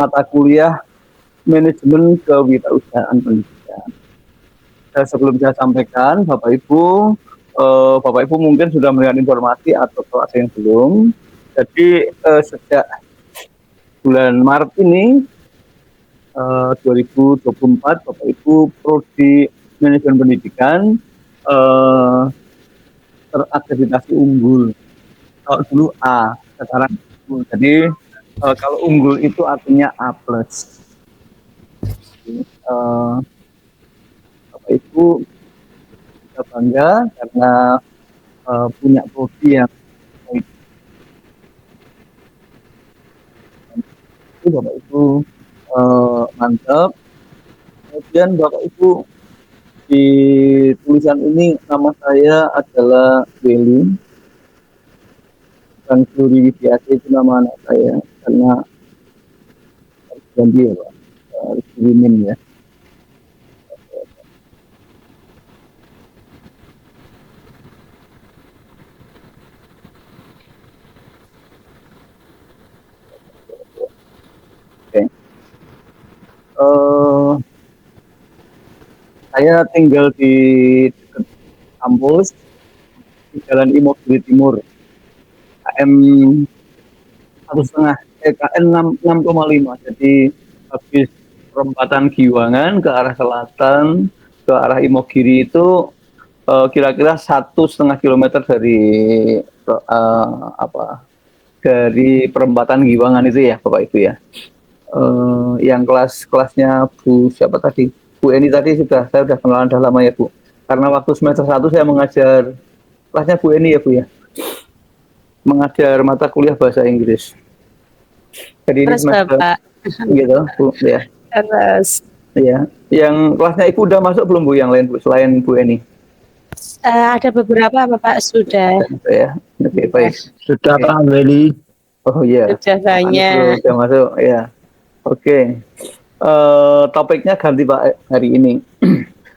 mata kuliah manajemen kewirausahaan pendidikan. Dan sebelum saya sampaikan, Bapak Ibu mungkin sudah melihat informasi atau kalau ada yang belum. Jadi sejak bulan Maret ini 2024, Bapak Ibu Prodi Manajemen Pendidikan terakreditasi unggul. Kalau dulu A, sekarang unggul. Jadi kalau unggul itu artinya A+. Bapak Ibu kita bangga karena punya prodi yang baik. Itu Bapak Ibu mantap. Kemudian Bapak Ibu di tulisan ini nama saya adalah Willy, bukan Suri Widiasi, itu nama anak saya karena ganti ya Pak, harus dirimin ya. Oke. Saya tinggal di dekat kampus di Jalan Imogiri Timur, KM 1,5, KM 6,5. Jadi habis perempatan Giwangan ke arah selatan ke arah Imogiri itu kira-kira 1,5 kilometer dari dari perempatan Giwangan itu ya Bapak Ibu ya. Yang kelasnya Bu siapa tadi? Bu Eni tadi saya sudah kenalan dah lama ya Bu. Karena waktu semester 1 saya mengajar kelasnya Bu Eni ya Bu ya. Mengajar mata kuliah bahasa Inggris. Jadi ini semester Bapak. Gitu Bu ya. Terus ya. Yang kelasnya Ibu udah masuk belum Bu yang lain Bu selain Bu Eni? Ada beberapa Bapak sudah. Ya. Oke, baik. Sudah Pak Willy. Oh iya. Sudah banyak. Sudah masuk ya. Oke. Topiknya ganti Pak hari ini.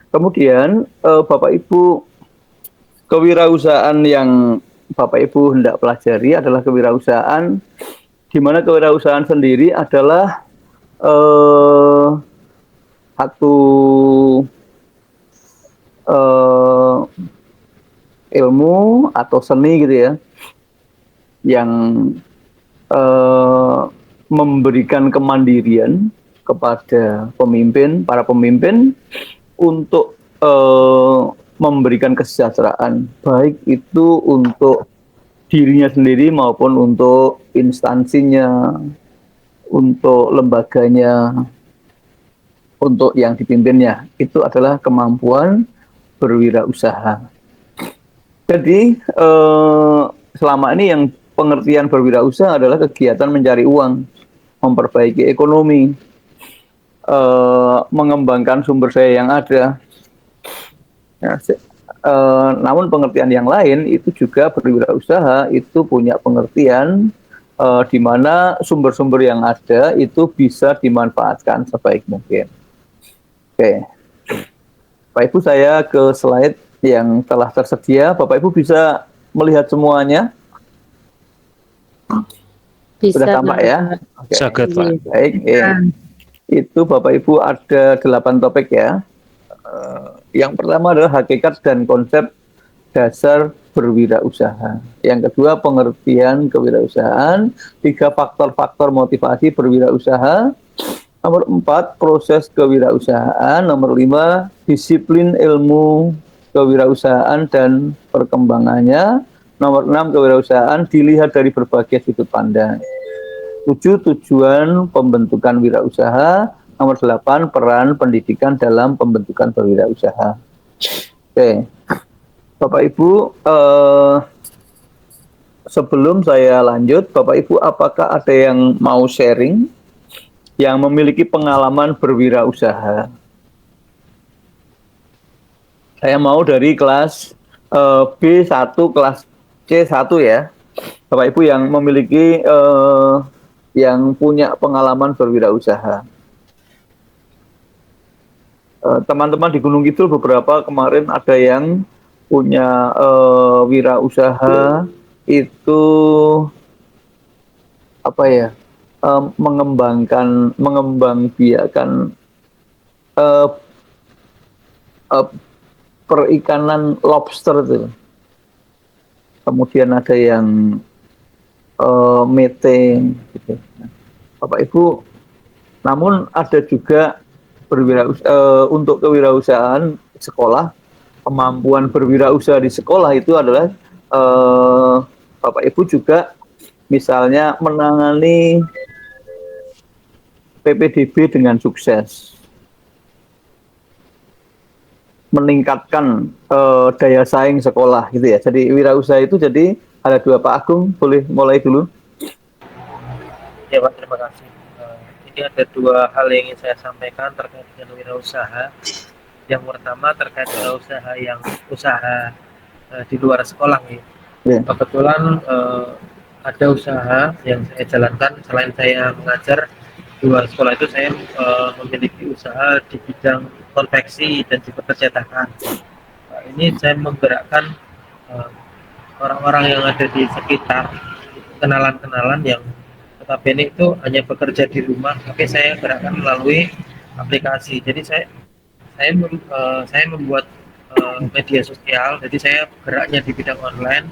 Kemudian Bapak Ibu, kewirausahaan yang Bapak Ibu hendak pelajari adalah kewirausahaan di mana kewirausahaan sendiri adalah satu ilmu atau seni gitu ya yang memberikan kemandirian kepada para pemimpin untuk memberikan kesejahteraan, baik itu untuk dirinya sendiri maupun untuk instansinya, untuk lembaganya, untuk yang dipimpinnya. Itu adalah kemampuan berwirausaha. Jadi selama ini yang pengertian berwirausaha adalah kegiatan mencari uang, memperbaiki ekonomi, mengembangkan sumber daya yang ada. Namun pengertian yang lain itu juga berwirausaha itu punya pengertian di mana sumber-sumber yang ada itu bisa dimanfaatkan sebaik mungkin. Oke, Bapak Ibu saya ke slide yang telah tersedia. Bapak Ibu bisa melihat semuanya? Bisa, sudah tampak ya? Okay. Sangat Pak. Baik, itu Bapak Ibu ada 8 topik ya. Yang pertama adalah hakikat dan konsep dasar berwirausaha. Yang kedua pengertian kewirausahaan. 3 faktor-faktor motivasi berwirausaha. Nomor 4 proses kewirausahaan. Nomor 5 disiplin ilmu kewirausahaan dan perkembangannya. Nomor 6 kewirausahaan dilihat dari berbagai sudut pandang. 7 tujuan pembentukan wirausaha. Nomor 8 peran pendidikan dalam pembentukan berwirausaha. Oke, Bapak Ibu, sebelum saya lanjut, Bapak Ibu apakah ada yang mau sharing yang memiliki pengalaman berwirausaha? Saya mau dari kelas B1, kelas C1 ya. Bapak Ibu yang memiliki yang punya pengalaman berwirausaha. Teman-teman di Gunung Kidul beberapa kemarin ada yang punya wirausaha itu apa ya? mengembangbiakan eh, eh, perikanan lobster itu. Kemudian ada yang mete gitu. Bapak Ibu, namun ada juga untuk kewirausahaan sekolah, kemampuan berwirausaha di sekolah itu adalah Bapak Ibu juga misalnya menangani PPDB dengan sukses, meningkatkan daya saing sekolah gitu ya. Jadi wirausaha itu jadi ada dua. Pak Agung, boleh mulai dulu. Ya Pak, terima kasih. Ini ada dua hal yang ingin saya sampaikan terkait dengan wirausaha. Yang pertama terkait wirausaha yang usaha di luar sekolah nih. Ya. Kebetulan ada usaha yang saya jalankan selain saya mengajar di luar sekolah itu, saya memiliki usaha di bidang konveksi dan juga percetakan. Ini saya menggerakkan orang-orang yang ada di sekitar, kenalan-kenalan yang notabene itu hanya bekerja di rumah, tapi saya gerakkan melalui aplikasi. Jadi saya membuat media sosial, jadi saya geraknya di bidang online,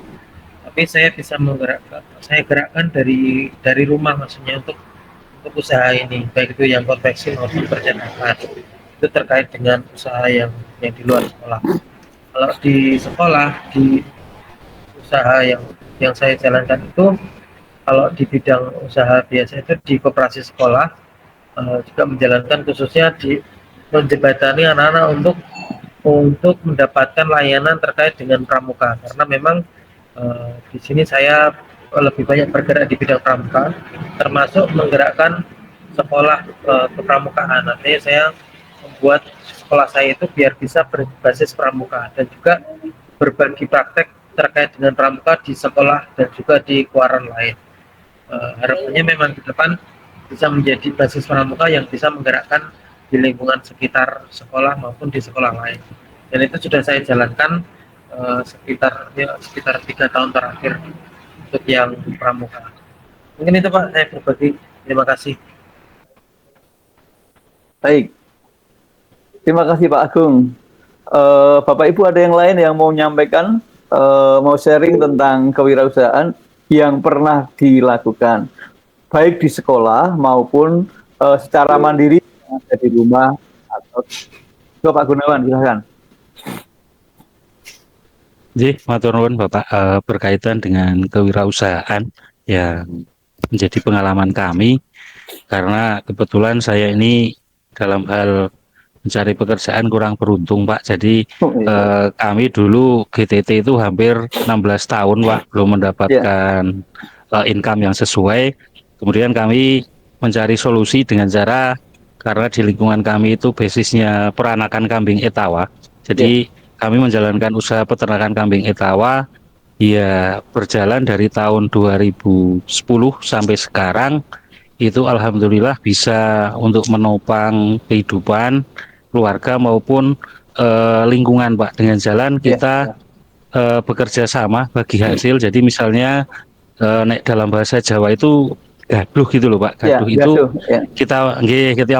tapi saya bisa saya gerakkan dari rumah, maksudnya untuk usaha ini, baik itu yang konveksi maupun percetakan. Itu terkait dengan usaha yang di luar sekolah. Kalau di sekolah, di usaha yang saya jalankan itu, kalau di bidang usaha biasa itu di koperasi sekolah, juga menjalankan khususnya di menjembatani anak-anak untuk mendapatkan layanan terkait dengan pramuka, karena memang di sini saya lebih banyak bergerak di bidang pramuka, termasuk menggerakkan sekolah kepramukaan. Artinya saya membuat sekolah saya itu biar bisa berbasis pramuka dan juga berbagi praktek terkait dengan pramuka di sekolah dan juga di keluaran lain. Harapannya memang ke depan bisa menjadi basis pramuka yang bisa menggerakkan di lingkungan sekitar sekolah maupun di sekolah lain. Dan itu sudah saya jalankan sekitar 3 tahun terakhir untuk yang pramuka. Mungkin itu Pak, saya berbagi. Terima kasih. Baik, terima kasih Pak Agung. Bapak Ibu ada yang lain yang mau menyampaikan, mau sharing tentang kewirausahaan yang pernah dilakukan, baik di sekolah maupun secara mandiri ada di rumah atau Pak Gunawan, silakan. Jadi, matur nuwun Bapak, berkaitan dengan kewirausahaan yang menjadi pengalaman kami, karena kebetulan saya ini dalam hal mencari pekerjaan kurang beruntung Pak. Jadi kami dulu GTT itu hampir 16 tahun Pak, belum mendapatkan income yang sesuai. Kemudian kami mencari solusi dengan cara, karena di lingkungan kami itu basisnya peranakan kambing etawa. Jadi kami menjalankan usaha peternakan kambing etawa ya, berjalan dari tahun 2010 sampai sekarang. Itu alhamdulillah bisa untuk menopang kehidupan keluarga maupun lingkungan Pak, dengan jalan kita bekerja sama bagi hasil. Jadi misalnya dalam bahasa Jawa itu gaduh gitu loh Pak. Gaduh itu kita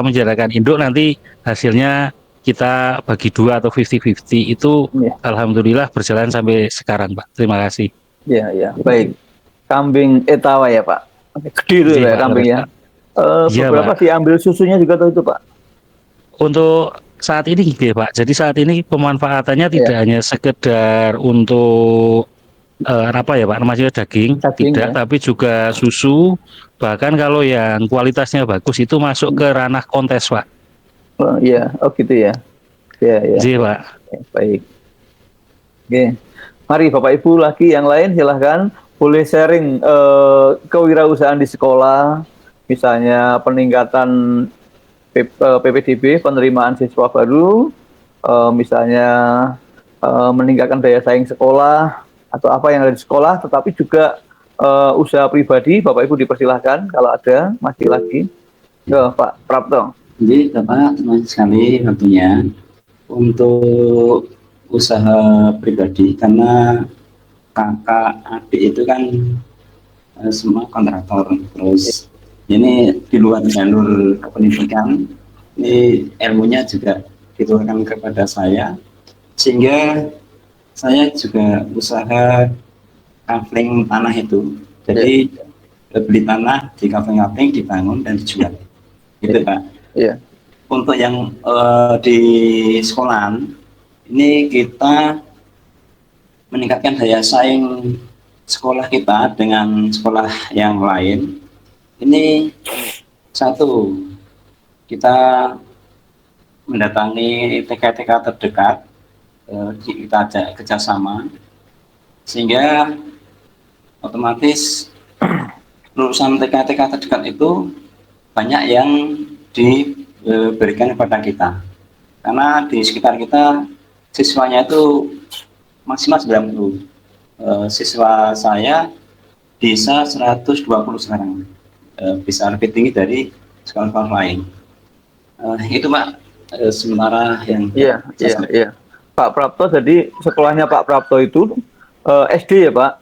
menjadikan induk, nanti hasilnya kita bagi dua atau 50-50. Itu alhamdulillah berjalan sampai sekarang Pak. Terima kasih. Ya, baik. Kambing etawa ya Pak. Gede itu ya kambingnya. Beberapa diambil susunya juga tahu itu Pak. Untuk saat ini Pak. Jadi saat ini pemanfaatannya tidak hanya sekedar untuk apa ya Pak, namanya daging tidak, tapi juga susu. Bahkan kalau yang kualitasnya bagus itu masuk ke ranah kontes Pak. Gitu ya. Iya Pak. Baik. Oke. Mari Bapak Ibu lagi yang lain silahkan. Boleh sharing kewirausahaan di sekolah, misalnya peningkatan PPDB, penerimaan siswa baru, misalnya meningkatkan daya saing sekolah, atau apa yang ada di sekolah, tetapi juga usaha pribadi. Bapak Ibu dipersilahkan kalau ada masih lagi. Pak Prapto. Jadi Bapak, terima kasih sekali waktunya untuk usaha pribadi, karena kakak adik itu kan semua kontraktor, terus Ini di luar jalur pendidikan, ini ilmunya juga ditularkan kepada saya, sehingga saya juga usaha kafling tanah itu. Jadi beli tanah di kafling-kafling, dibangun dan dijual. Gitu Pak. Iya. Untuk yang di sekolahan, ini kita meningkatkan daya saing sekolah kita dengan sekolah yang lain. Ini satu, kita mendatangi TK-TK terdekat, kita ajak kerjasama, sehingga otomatis lulusan TK-TK terdekat itu banyak yang diberikan kepada kita. Karena di sekitar kita siswanya itu maksimal 90. Siswa saya bisa 120 sekarang. Bisa lebih tinggi dari sekolah-sekolah lain. Itu Pak, sementara yang Iya. Pak Prapto, jadi sekolahnya Pak Prapto itu SD ya Pak?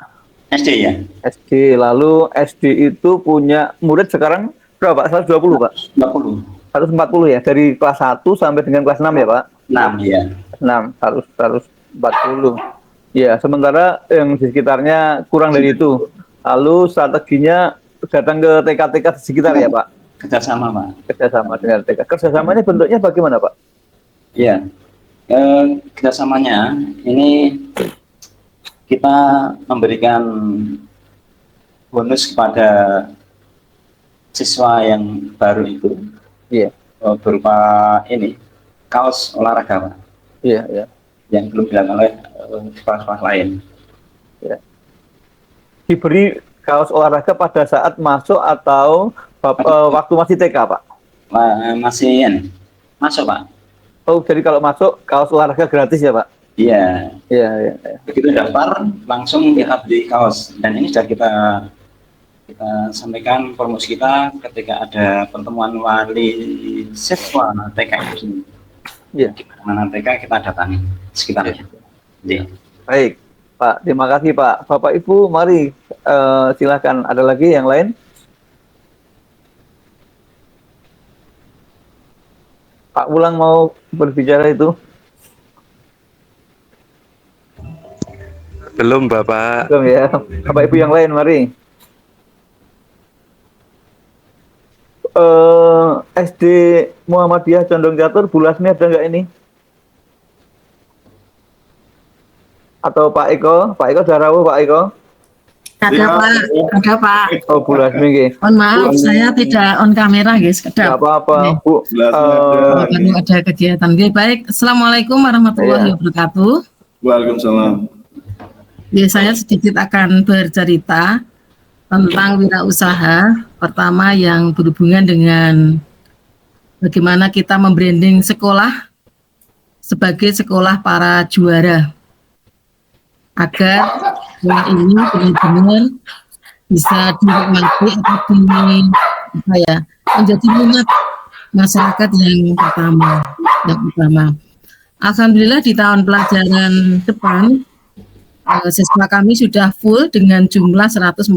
SD ya? SD, lalu SD itu punya murid sekarang berapa? 120 Pak? 20. 140 ya, dari kelas 1 sampai dengan kelas 6 ya Pak? 6 ya. 6, 140. Ya, sementara yang di sekitarnya kurang dari itu. Lalu strateginya datang ke TK-TK di sekitar ya Pak? Kerjasama Pak. Kerjasama dengan TK. Kerjasamanya bentuknya bagaimana Pak? Ya, kerjasamanya ini kita memberikan bonus kepada siswa yang baru itu. Iya. Berupa ini kaos olahraga Pak. Iya. Yang belum dilakukan oleh sekolah-sekolah lain. Ya. Diberi kaos olahraga pada saat masuk atau waktu masih TK Pak? Masih ini, masuk Pak. Oh, jadi kalau masuk kaos olahraga gratis ya Pak? Iya. Iya. Begitu daftar langsung kita beli kaos, dan ini sudah kita sampaikan promosi kita ketika ada pertemuan wali siswa TK itu. Iya. Di mana TK kita datangi sekitarnya. Iya. Baik Pak, terima kasih Pak. Bapak Ibu, mari silakan, ada lagi yang lain? Pak Wulang mau berbicara itu? Belum Bapak. Belum ya. Bapak Ibu yang lain, mari. SD Muhammadiyah Condong Catur, Bu Lasmi ada nggak ini? Atau Pak Eko? Pak Eko sudah rawuh Pak Eko? Ada Pak. Oh, Bu Lasmi nggih. Mohon maaf, saya tidak on kamera guys. Nggak apa-apa, Bu. Baru ada kegiatan. Oke, baik. Assalamualaikum warahmatullahi wabarakatuh. Waalaikumsalam. Ya, saya sedikit akan bercerita tentang wirausaha. Pertama yang berhubungan dengan bagaimana kita membranding sekolah sebagai sekolah para juara, agar sekolah ini benar-benar bisa dinikmati atau menjadi minat masyarakat yang utama. Alhamdulillah di tahun pelajaran depan siswa kami sudah full dengan jumlah 146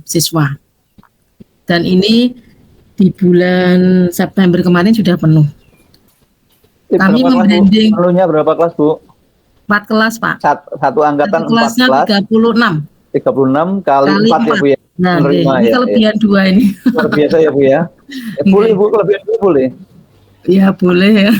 siswa. Dan ini di bulan September kemarin sudah penuh. Kami membranding Penuhnya berapa kelas, Bu? 4 kelas, Pak. Satu angkatan 4 kelasnya kelas. 36. 36 kali 4 ya, Bu ya. Nah, Menerima, ini ya, kelebihan 2 ini. Luar biasa ya, Bu ya. Boleh, Bu, kelebihan Bu boleh. Ya boleh ya.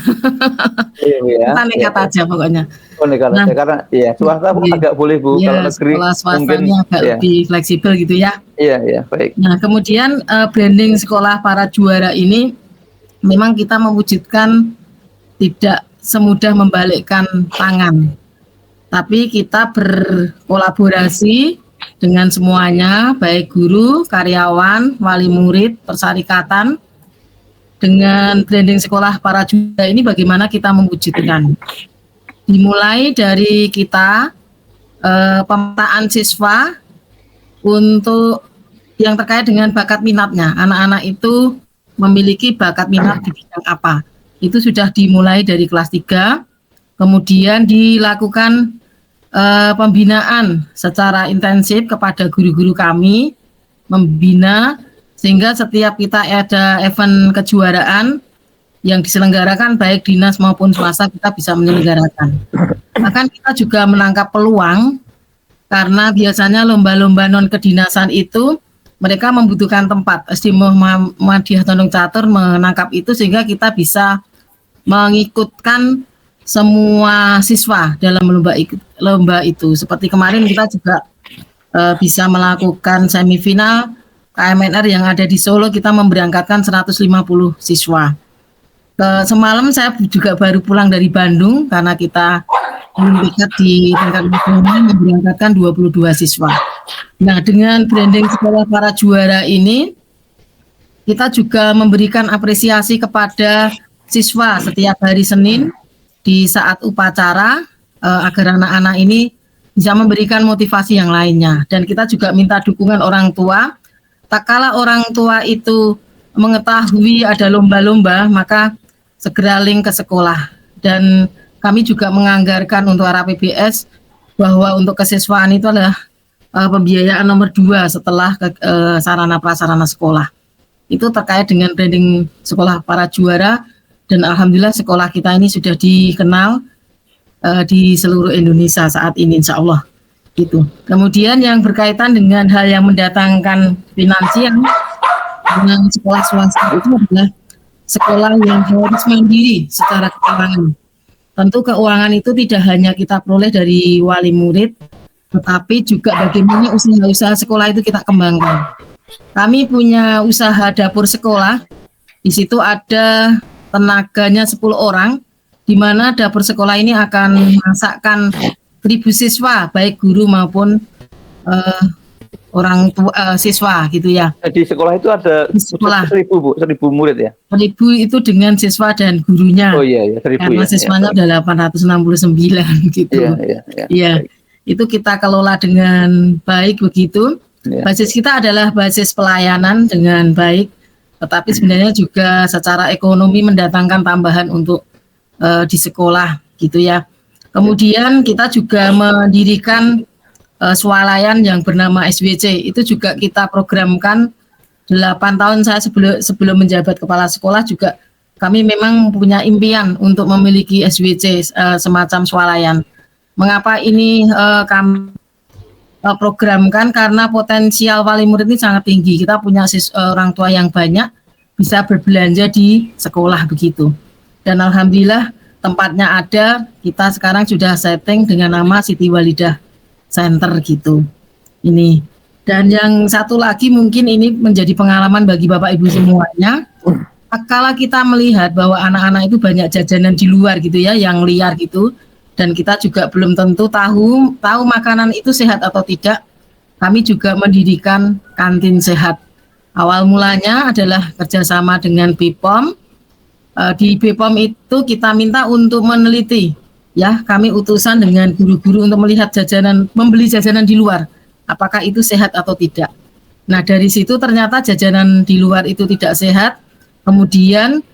Iya, Bu ya. Kita nekat aja pokoknya. Oh, nekat aja, karena ya swasta iya. agak boleh, Bu. Kalau Ya, negeri sekolah mungkin swastanya agak ya. lebih fleksibel gitu ya. Iya, baik. Nah, kemudian branding sekolah para juara ini memang kita mewujudkan tidak semudah membalikkan tangan. Tapi kita berkolaborasi dengan semuanya, baik guru, karyawan, wali murid, persyarikatan. Dengan branding sekolah para juara ini bagaimana kita mewujudkan? Dimulai dari kita pemetaan siswa untuk yang terkait dengan bakat minatnya. Anak-anak itu memiliki bakat minat di bidang apa? Itu sudah dimulai dari kelas 3, kemudian dilakukan pembinaan secara intensif kepada guru-guru kami, membina sehingga setiap kita ada event kejuaraan yang diselenggarakan baik dinas maupun swasta kita bisa menyelenggarakan. Bahkan kita juga menangkap peluang karena biasanya lomba-lomba non kedinasan itu mereka membutuhkan tempat. SD Muhammadiyah Tondong Catur menangkap itu sehingga kita bisa mengikutkan semua siswa dalam lomba itu. Seperti kemarin kita juga bisa melakukan semifinal KMNR yang ada di Solo, kita memberangkatkan 150 siswa. Semalam saya juga baru pulang dari Bandung karena kita belum dekat di tingkat nasional memberangkatkan 22 siswa. Nah, dengan branding sekolah para juara ini kita juga memberikan apresiasi kepada siswa setiap hari Senin di saat upacara agar anak-anak ini bisa memberikan motivasi yang lainnya. Dan kita juga minta dukungan orang tua. Tak kala orang tua itu mengetahui ada lomba-lomba, maka segera link ke sekolah. Dan kami juga menganggarkan untuk RAPBS bahwa untuk kesiswaan itu adalah pembiayaan nomor 2 setelah sarana prasarana sekolah. Itu terkait dengan branding sekolah para juara. Dan alhamdulillah sekolah kita ini sudah dikenal di seluruh Indonesia saat ini, insya Allah. Gitu. Kemudian yang berkaitan dengan hal yang mendatangkan finansial dengan sekolah swasta itu adalah sekolah yang harus mandiri secara keuangan. Tentu keuangan itu tidak hanya kita peroleh dari wali murid, tetapi juga bagaimana usaha-usaha sekolah itu kita kembangkan. Kami punya usaha dapur sekolah, di situ ada tenaganya 10 orang, di mana dapur sekolah ini akan masakkan 1.000 siswa, baik guru maupun orang tua siswa gitu ya. Di sekolah itu ada Di sekolah 1.000 Bu, 1.000 murid ya? 1.000 itu dengan siswa dan gurunya. Oh iya, 1.000 karena ya. siswanya udah 869 gitu. Iya. Itu kita kelola dengan baik begitu. Iya. Basis kita adalah basis pelayanan dengan baik, tetapi sebenarnya juga secara ekonomi mendatangkan tambahan untuk di sekolah gitu ya. Kemudian kita juga mendirikan swalayan yang bernama SWC. Itu juga kita programkan 8 tahun saya sebelum menjabat kepala sekolah juga kami memang punya impian untuk memiliki SWC semacam swalayan. Mengapa ini kami programkan? Karena potensial wali murid ini sangat tinggi. Kita punya orang tua yang banyak, bisa berbelanja di sekolah begitu. Dan alhamdulillah tempatnya ada, kita sekarang sudah setting dengan nama Siti Walidah Center gitu. Ini. Dan yang satu lagi mungkin ini menjadi pengalaman bagi Bapak Ibu semuanya. Kala kita melihat bahwa anak-anak itu banyak jajanan di luar gitu ya, yang liar gitu. Dan kita juga belum tentu tahu makanan itu sehat atau tidak. Kami juga mendirikan kantin sehat. Awal mulanya adalah kerjasama dengan BPOM. Di BPOM itu kita minta untuk meneliti, ya kami utusan dengan guru-guru untuk melihat membeli jajanan di luar, apakah itu sehat atau tidak. Nah dari situ ternyata jajanan di luar itu tidak sehat. Kemudian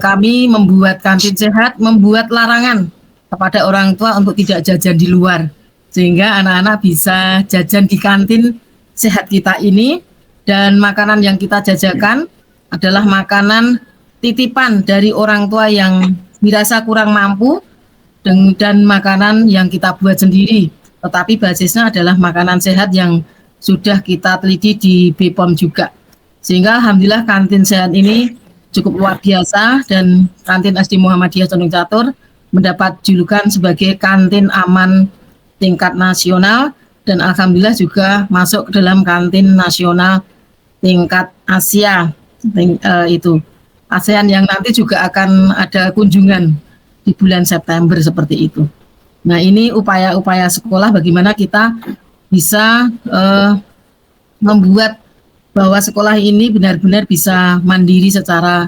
kami membuat kantin sehat, membuat larangan kepada orang tua untuk tidak jajan di luar, sehingga anak-anak bisa jajan di kantin sehat kita ini. Dan makanan yang kita jajakan adalah makanan titipan dari orang tua yang dirasa kurang mampu, dan makanan yang kita buat sendiri, tetapi basisnya adalah makanan sehat yang sudah kita teliti di BPOM juga. Sehingga alhamdulillah kantin sehat ini cukup luar biasa, dan kantin SD Muhammadiyah Tondong Catur mendapat julukan sebagai kantin aman tingkat nasional, dan alhamdulillah juga masuk ke dalam kantin nasional tingkat Asia itu ASEAN, yang nanti juga akan ada kunjungan di bulan September seperti itu. Nah ini upaya-upaya sekolah bagaimana kita bisa membuat bahwa sekolah ini benar-benar bisa mandiri secara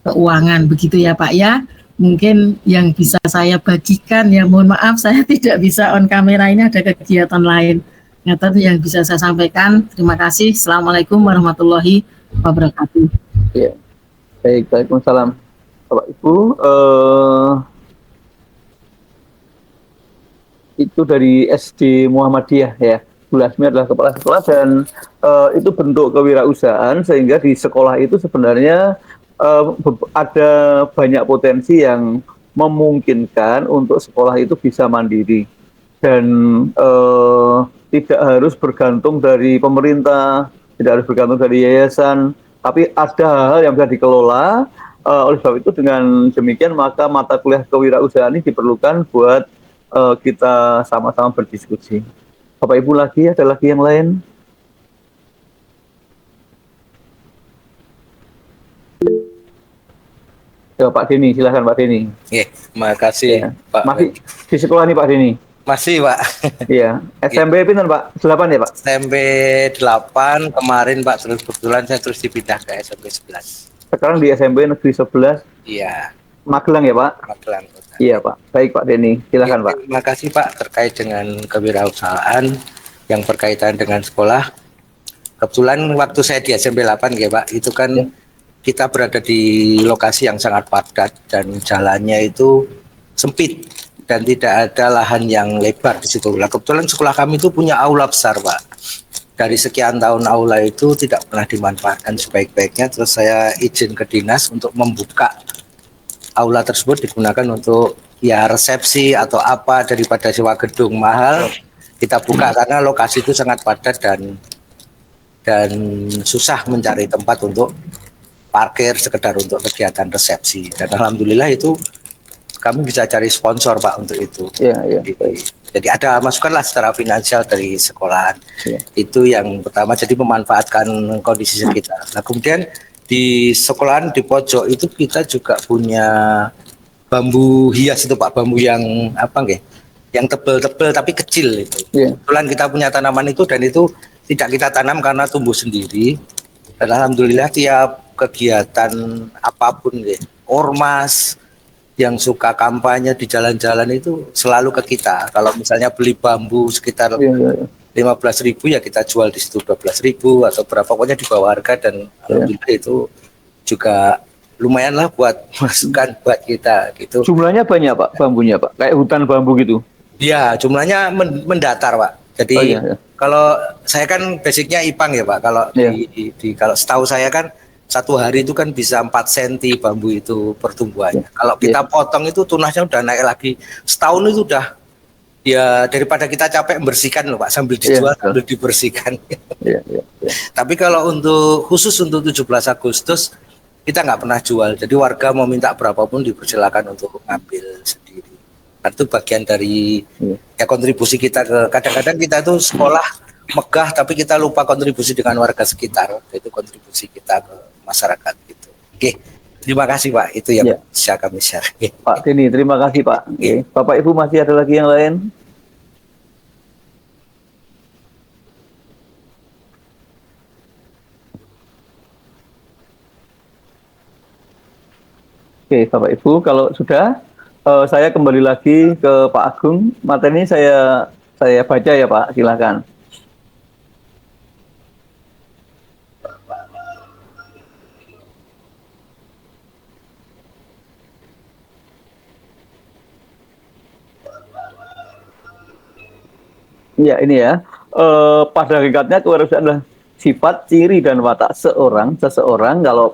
keuangan begitu ya Pak ya. Mungkin yang bisa saya bagikan, ya mohon maaf saya tidak bisa on kamera, ini ada kegiatan lain. Itu yang bisa saya sampaikan. Terima kasih. Assalamualaikum warahmatullahi wabarakatuh. Ya. Baik, Waalaikumsalam. Bapak Ibu, itu dari SD Muhammadiyah ya. Bu Lasmi adalah kepala sekolah dan itu bentuk kewirausahaan sehingga di sekolah itu sebenarnya ada banyak potensi yang memungkinkan untuk sekolah itu bisa mandiri dan tidak harus bergantung dari pemerintah, tidak harus bergantung dari yayasan, tapi ada hal yang bisa dikelola. Oleh sebab itu dengan demikian maka mata kuliah kewirausahaan ini diperlukan buat kita sama-sama berdiskusi. Bapak Ibu lagi, ada lagi yang lain? Ya, Pak Denny, silakan Pak Denny. Terima kasih Ya. Pak. Masih di sekolah nih Pak Denny? Masih Pak. Iya. SMP pinten Pak? 8 ya Pak? SMP 8 kemarin Pak, terus kebetulan saya terus dipindah ke SMP 11. Sekarang di SMP Negeri 11 Iya, Magelang ya Pak? Magelang Kota. Iya Pak. Baik Pak Denny, silakan Pak. Terima kasih Pak terkait dengan kewirausahaan yang berkaitan dengan sekolah. Kebetulan waktu saya di SMP 8 ya Pak, itu kan Ya. kita berada di lokasi yang sangat padat dan jalannya itu sempit dan tidak ada lahan yang lebar di situ. Nah, kebetulan sekolah kami itu punya aula besar Pak. Dari sekian tahun aula itu tidak pernah dimanfaatkan sebaik-baiknya. Terus saya izin ke dinas untuk membuka aula tersebut digunakan untuk ya resepsi atau apa, daripada sewa gedung mahal kita buka karena lokasi itu sangat padat dan susah mencari tempat untuk parkir sekedar untuk kegiatan resepsi. Dan alhamdulillah itu kami bisa cari sponsor Pak untuk itu. Iya, iya. Jadi ada masukanlah secara finansial dari sekolahan. Iya. Itu yang pertama, jadi memanfaatkan kondisi sekitar. Nah kemudian di sekolahan di pojok itu kita juga punya bambu hias itu Pak, bambu yang apa nggih? Yang tebel-tebel tapi kecil itu. Iya. Kebetulan kita punya tanaman itu dan itu tidak kita tanam karena tumbuh sendiri. Dan alhamdulillah tiap kegiatan apapun ya, ormas yang suka kampanye di jalan-jalan itu selalu ke kita. Kalau misalnya beli bambu sekitar Iya, iya, iya. 15.000 ya kita jual di situ 12.000 atau berapa, pokoknya di bawah harga, dan alhamdulillah itu juga lumayan lah buat masukan buat kita gitu. Jumlahnya banyak Pak bambunya Pak, kayak hutan bambu gitu. Ya jumlahnya mendatar Pak. Jadi Oh, iya, iya. kalau saya kan basicnya IPANG ya Pak. Kalau Iya. kalau setahu saya kan satu hari itu kan bisa 4 cm bambu itu pertumbuhannya. Iya. Kalau kita potong itu tunasnya udah naik lagi. Setahun itu udah, ya daripada kita capek membersihkan loh Pak, sambil dijual Iya, sambil dibersihkan. Iya, iya, iya. Tapi kalau untuk khusus untuk 17 Agustus kita nggak pernah jual. Jadi warga mau minta berapapun dipersilakan untuk ngambil sendiri. Nah, itu bagian dari ya kontribusi kita ke, kadang-kadang kita tuh sekolah megah tapi kita lupa kontribusi dengan warga sekitar. Itu kontribusi kita ke masyarakat gitu. Oke, terima kasih Pak. Itu yang Ya. bisa kami share. Oke. Pak Denny, terima kasih Pak. Oke. Bapak Ibu masih ada lagi yang lain? Oke, Bapak Ibu, kalau sudah, saya kembali lagi ke Pak Agung. Materi ini saya baca ya Pak, silakan. Ya, ini ya. Pada hakikatnya kewirausahaan adalah sifat, ciri, dan watak seseorang kalau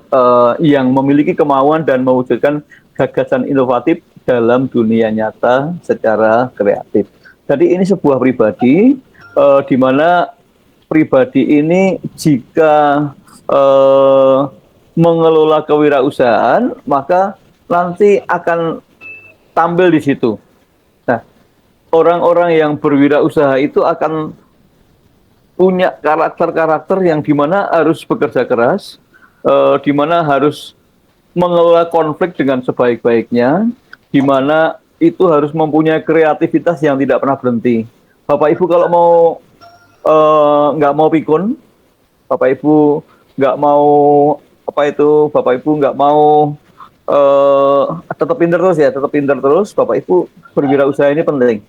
yang memiliki kemauan dan mewujudkan gagasan inovatif dalam dunia nyata secara kreatif. Jadi ini sebuah pribadi di mana pribadi ini jika mengelola kewirausahaan maka nanti akan tampil di situ. Nah, orang-orang yang berwirausaha itu akan punya karakter-karakter yang dimana harus bekerja keras, dimana harus mengelola konflik dengan sebaik-baiknya, dimana itu harus mempunyai kreativitas yang tidak pernah berhenti. Bapak Ibu kalau mau nggak mau pikun, Bapak Ibu nggak mau Bapak Ibu nggak mau tetap pinter terus ya, tetap pinter terus. Bapak Ibu berwirausaha ini penting.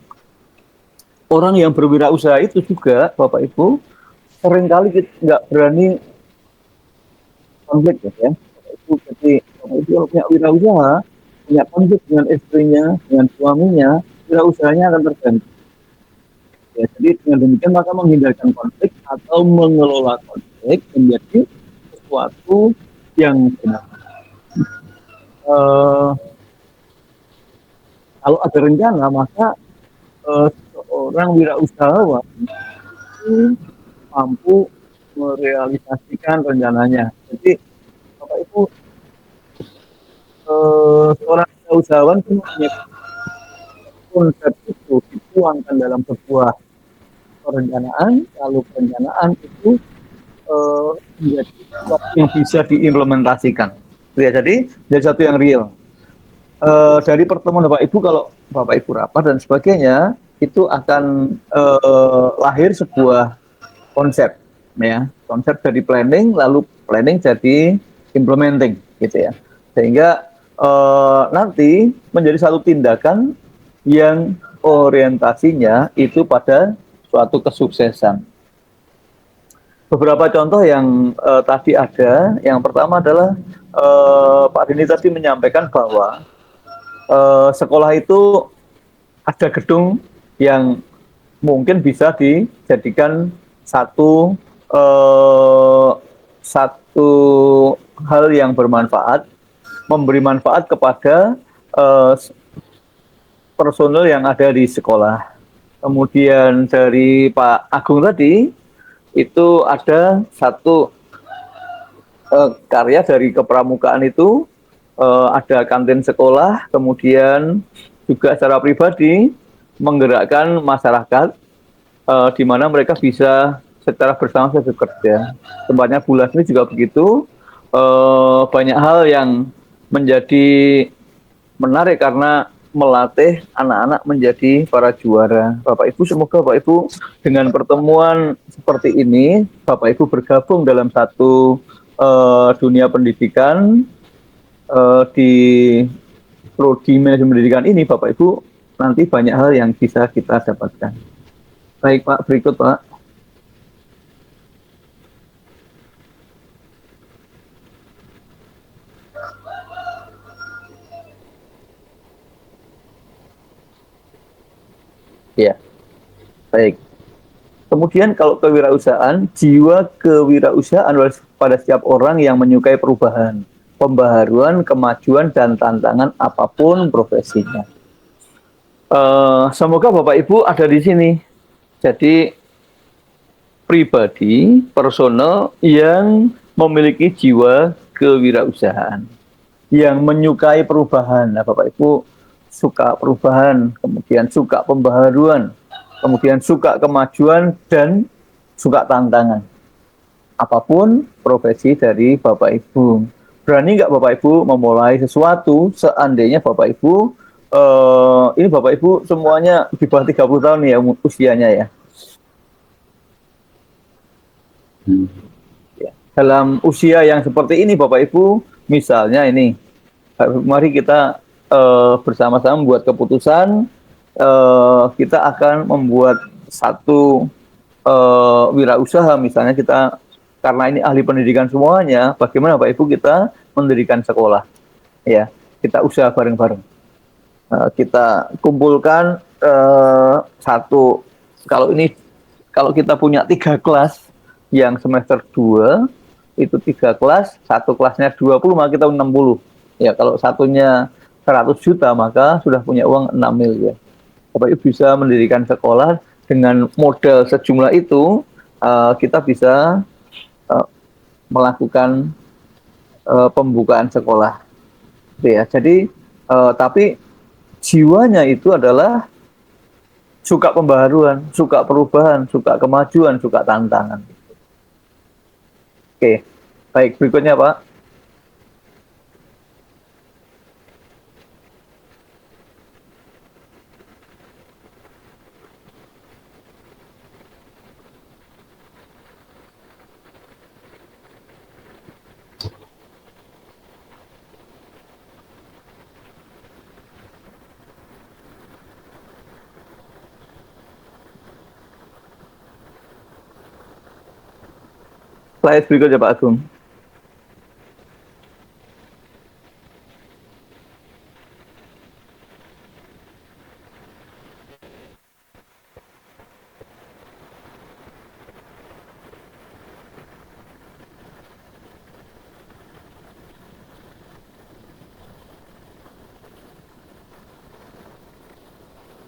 Orang yang berwirausaha itu juga, Bapak Ibu, seringkali kita nggak berani konflik ya. Bapak Ibu, jadi Bapak Ibu kalau punya wirausaha, punya konflik dengan istrinya, dengan suaminya, wirausahanya akan terganggu. Ya, jadi dengan demikian maka menghindarkan konflik atau mengelola konflik menjadi sesuatu yang benar. Eh, Kalau ada rencana maka seorang wirausahawan itu mampu merealisasikan rencananya. Jadi Bapak Ibu, seorang wirausahawan itu punya konsep itu dituangkan dalam sebuah perencanaan, lalu perencanaan itu menjadi sesuatu yang bisa diimplementasikan. Ya, jadi satu yang real. Dari pertemuan Bapak Ibu, kalau Bapak Ibu rapat dan sebagainya, itu akan lahir sebuah konsep, ya, konsep dari planning, lalu planning jadi implementing, gitu ya, sehingga nanti menjadi satu tindakan yang orientasinya itu pada suatu kesuksesan. Beberapa contoh yang tadi ada, yang pertama adalah Pak Dini tadi menyampaikan bahwa sekolah itu ada gedung yang mungkin bisa dijadikan satu eh, satu hal yang bermanfaat, memberi manfaat kepada eh, personel yang ada di sekolah. Kemudian dari Pak Agung tadi itu ada satu karya dari kepramukaan itu, ada kantin sekolah, kemudian juga secara pribadi menggerakkan masyarakat, di mana mereka bisa secara bersama-sama bekerja. Tempatnya bulan ini juga begitu. Banyak hal yang menjadi menarik karena melatih anak-anak menjadi para juara. Bapak Ibu, semoga Bapak Ibu dengan pertemuan seperti ini, Bapak Ibu bergabung dalam satu dunia pendidikan, di prodi manajemen pendidikan ini, Bapak Ibu, nanti banyak hal yang bisa kita dapatkan. Baik Pak, berikut Pak. Ya, baik. Kemudian kalau kewirausahaan, jiwa kewirausahaan pada setiap orang yang menyukai perubahan, pembaharuan, kemajuan, dan tantangan apapun profesinya. Semoga Bapak Ibu ada di sini. Jadi pribadi, personal yang memiliki jiwa kewirausahaan, yang menyukai perubahan. Nah, Bapak Ibu suka perubahan, kemudian suka pembaharuan, kemudian suka kemajuan, dan suka tantangan. Apapun profesi dari Bapak Ibu. Berani nggak Bapak Ibu memulai sesuatu seandainya Bapak Ibu, ini Bapak Ibu semuanya di bawah 30 tahun ya usianya ya. Ya. Dalam usia yang seperti ini Bapak Ibu, misalnya ini, mari kita bersama-sama membuat keputusan, kita akan membuat satu wirausaha, misalnya kita, karena ini ahli pendidikan semuanya, bagaimana Bapak Ibu kita mendirikan sekolah, ya, kita usaha bareng-bareng, kita kumpulkan satu, kalau kita punya 3 kelas yang semester 2 itu 3 kelas, satu kelasnya 20 maka kita 60. Ya, kalau satunya 100 juta maka sudah punya uang 6 miliar. Bapak Ibu bisa mendirikan sekolah dengan modal sejumlah itu, kita bisa melakukan pembukaan sekolah. Ya, jadi tapi jiwanya itu adalah suka pembaharuan, suka perubahan, suka kemajuan, suka tantangan. Oke, baik, berikutnya Pak. Slide berikutnya Pak Agung.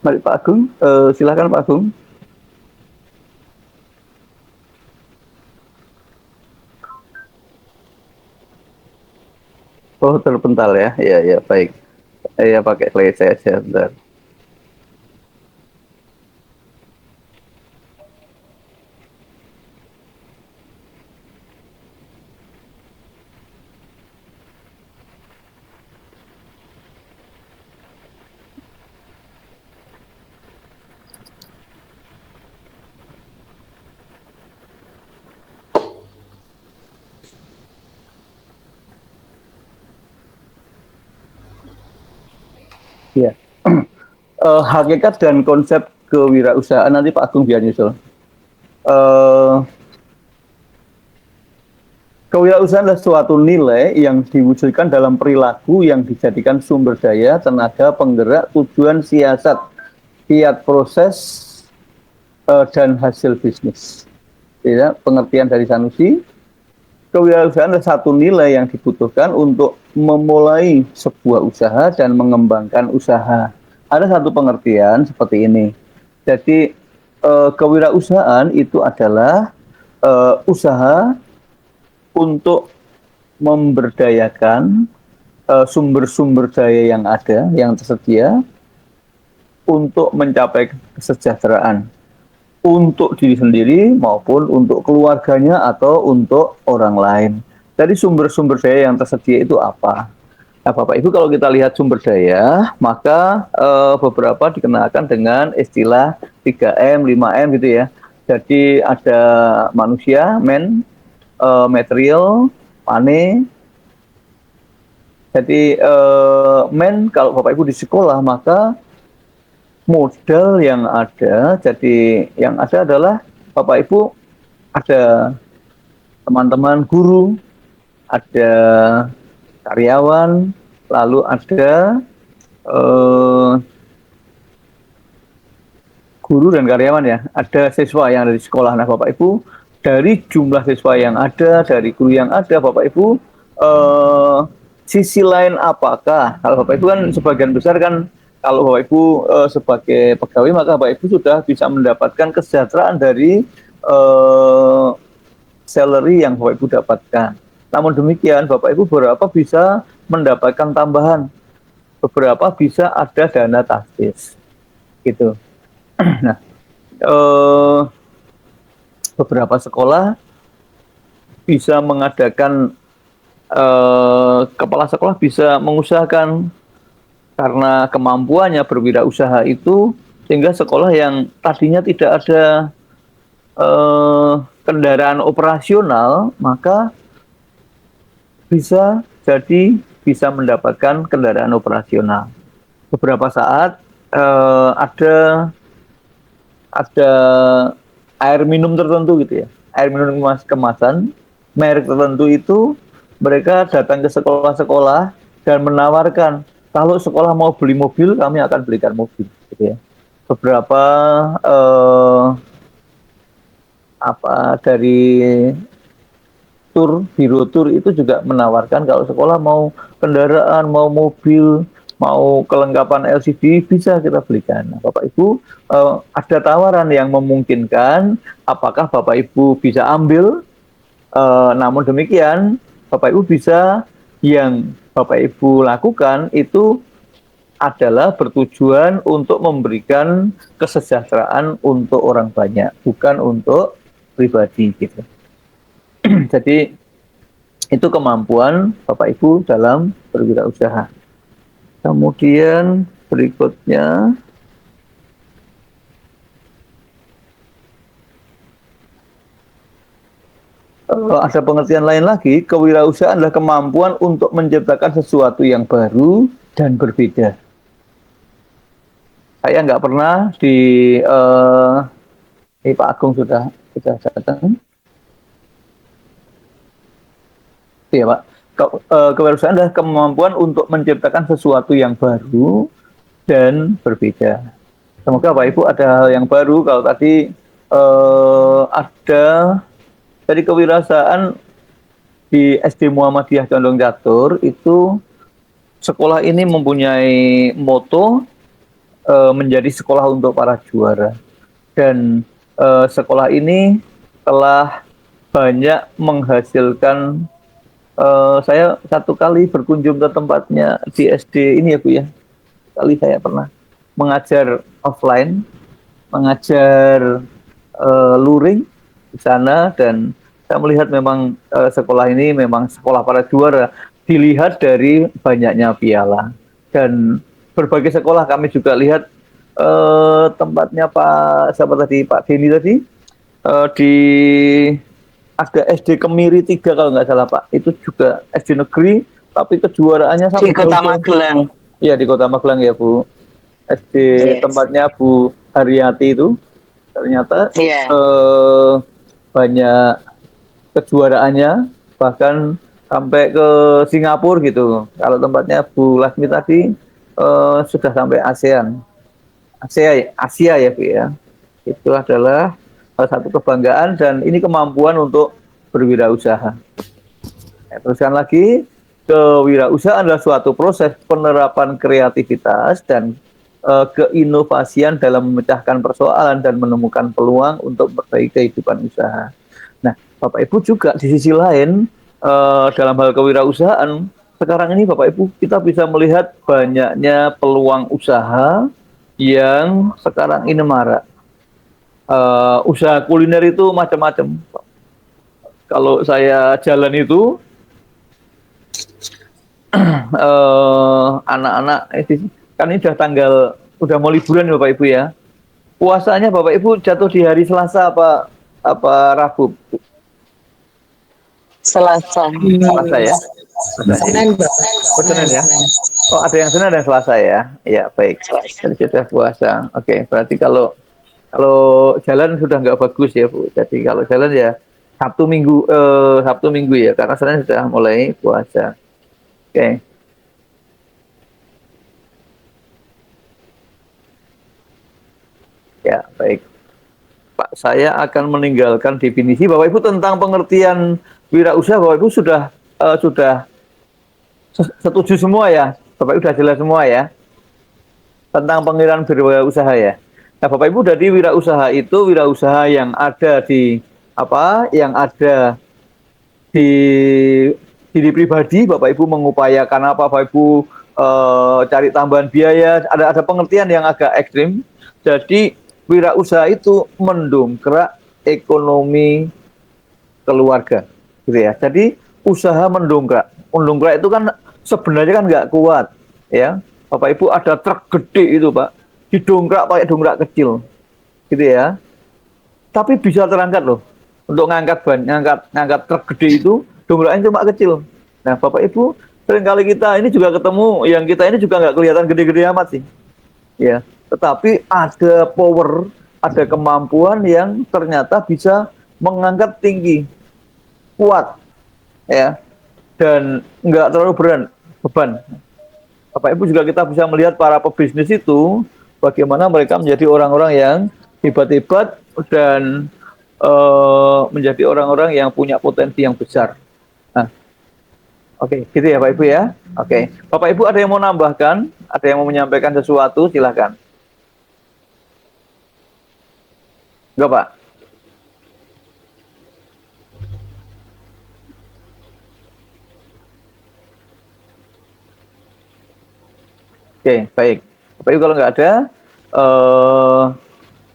Mari Pak Agung, silakan Pak Agung. Oh, terpental ya. Iya, ya, baik. Iya, pakai play saya bentar. Iya. Hakikat dan konsep kewirausahaan nanti Pak Agung biar nyusul. Kewirausahaan adalah suatu nilai yang diwujudkan dalam perilaku yang dijadikan sumber daya, tenaga, penggerak, tujuan, siasat, kiat proses, dan hasil bisnis. Ya, pengertian dari Sanusi, kewirausahaan adalah satu nilai yang dibutuhkan untuk memulai sebuah usaha dan mengembangkan usaha. Ada satu pengertian seperti ini. Jadi kewirausahaan itu adalah usaha untuk memberdayakan sumber-sumber daya yang ada, yang tersedia, untuk mencapai kesejahteraan untuk diri sendiri maupun untuk keluarganya atau untuk orang lain. Jadi sumber-sumber daya yang tersedia itu apa? Nah, Bapak Ibu, kalau kita lihat sumber daya, maka beberapa dikenalkan dengan istilah 3M, 5M gitu ya. Jadi ada manusia, material, money. Jadi kalau Bapak Ibu di sekolah, maka modal yang ada, jadi yang ada adalah Bapak Ibu ada teman-teman guru, ada karyawan, lalu ada guru dan karyawan ya, ada siswa yang ada di sekolah. Nah Bapak Ibu, dari jumlah siswa yang ada, dari guru yang ada, Bapak Ibu, sisi lain apakah? Kalau Bapak Ibu kan sebagian besar kan, kalau Bapak Ibu sebagai pegawai, maka Bapak Ibu sudah bisa mendapatkan kesejahteraan dari salary yang Bapak Ibu dapatkan. Namun demikian, Bapak Ibu beberapa bisa mendapatkan tambahan, beberapa bisa ada dana taktis, gitu. Nah, beberapa sekolah bisa mengadakan, kepala sekolah bisa mengusahakan karena kemampuannya berwirausaha itu, sehingga sekolah yang tadinya tidak ada kendaraan operasional, maka bisa mendapatkan kendaraan operasional. Beberapa saat ada air minum tertentu gitu ya, air minum kemasan merek tertentu itu, mereka datang ke sekolah-sekolah dan menawarkan, kalau sekolah mau beli mobil, kami akan belikan mobil, gitu ya. Beberapa dari biro tur itu juga menawarkan kalau sekolah mau kendaraan, mau mobil, mau kelengkapan LCD, bisa kita belikan. Nah, Bapak Ibu, ada tawaran yang memungkinkan, apakah Bapak Ibu bisa ambil? Namun demikian, Bapak Ibu bisa, yang Bapak Ibu lakukan itu adalah bertujuan untuk memberikan kesejahteraan untuk orang banyak, bukan untuk pribadi gitu. Jadi itu kemampuan Bapak Ibu dalam berwirausaha. Kemudian berikutnya, ada pengertian lain lagi, kewirausahaan adalah kemampuan untuk menciptakan sesuatu yang baru dan berbeda. Saya nggak pernah Pak Agung sudah datang. Iya Pak, kewirausahaan adalah kemampuan untuk menciptakan sesuatu yang baru dan berbeda. Semoga Bapak Ibu ada hal yang baru. Kalau tadi ada dari kewirausahaan di SD Muhammadiyah Condong Catur, itu sekolah ini mempunyai moto menjadi sekolah untuk para juara. Dan sekolah ini telah banyak menghasilkan. Saya satu kali berkunjung ke tempatnya di SD ini ya Bu ya. Kali saya pernah mengajar offline, mengajar luring di sana, dan saya melihat memang sekolah ini memang sekolah para juara dilihat dari banyaknya piala. Dan berbagai sekolah kami juga lihat tempatnya Pak Denny tadi, di ada SD Kemiri 3 kalau nggak salah Pak, itu juga SD negeri tapi kejuaraannya sampai Di Kota Magelang. Iya di Kota Magelang ya Bu. SD tempatnya Bu Haryati itu ternyata banyak kejuaraannya, bahkan sampai ke Singapura gitu. Kalau tempatnya Bu Lasmi tadi sudah sampai Asia ya Bu ya. Itu adalah salah satu kebanggaan, dan ini kemampuan untuk berwirausaha. Teruskan lagi, kewirausahaan adalah suatu proses penerapan kreativitas dan keinovasian dalam memecahkan persoalan dan menemukan peluang untuk memperbaiki kehidupan usaha. Nah, Bapak Ibu juga di sisi lain dalam hal kewirausahaan sekarang ini Bapak Ibu kita bisa melihat banyaknya peluang usaha yang sekarang ini marak. Usaha kuliner itu macam-macam. Kalau saya jalan itu anak-anak kan ini udah mau liburan Bapak Ibu ya. Puasanya Bapak Ibu jatuh di hari Selasa apa Rabu? Selasa. Selasa ya. Senin, Senin ya. Oh, ada yang Senin dan Selasa ya. Ya, baik. Jadi sudah puasa. Oke, berarti kalau jalan sudah nggak bagus ya Bu. Jadi kalau jalan ya Sabtu Minggu ya, karena Senin sudah mulai puasa. Oke. Ya, baik. Pak, saya akan meninggalkan definisi Bapak Ibu tentang pengertian wirausaha. Bapak Ibu sudah setuju semua ya? Bapak Ibu sudah jelas semua ya? Tentang pengertian wirausaha ya? Nah, Bapak Ibu, dari wirausaha itu wirausaha yang ada di diri pribadi. Bapak Ibu mengupayakan Bapak Ibu cari tambahan biaya, ada pengertian yang agak ekstrim. Jadi wirausaha itu mendongkrak ekonomi keluarga, gitu ya. Jadi usaha mendongkrak itu kan sebenarnya kan nggak kuat, ya. Bapak Ibu ada truk gede itu Pak, didongkrak pakai dongkrak kecil, gitu ya. Tapi bisa terangkat loh, untuk ngangkat truk gede itu dongkraknya cuma kecil. Nah Bapak Ibu, seringkali kita ini juga ketemu, yang kita ini juga nggak kelihatan gede-gede amat sih, ya. Tetapi ada power, ada kemampuan yang ternyata bisa mengangkat tinggi, kuat, ya, dan nggak terlalu beban. Bapak Ibu juga kita bisa melihat para pebisnis itu bagaimana mereka menjadi orang-orang yang hebat-hebat dan menjadi orang-orang yang punya potensi yang besar. Nah, oke, gitu ya Pak Ibu ya. Oke, Bapak Ibu ada yang mau nambahkan, ada yang mau menyampaikan sesuatu, silahkan. Enggak Pak? Oke, baik. Bapak Ibu kalau nggak ada,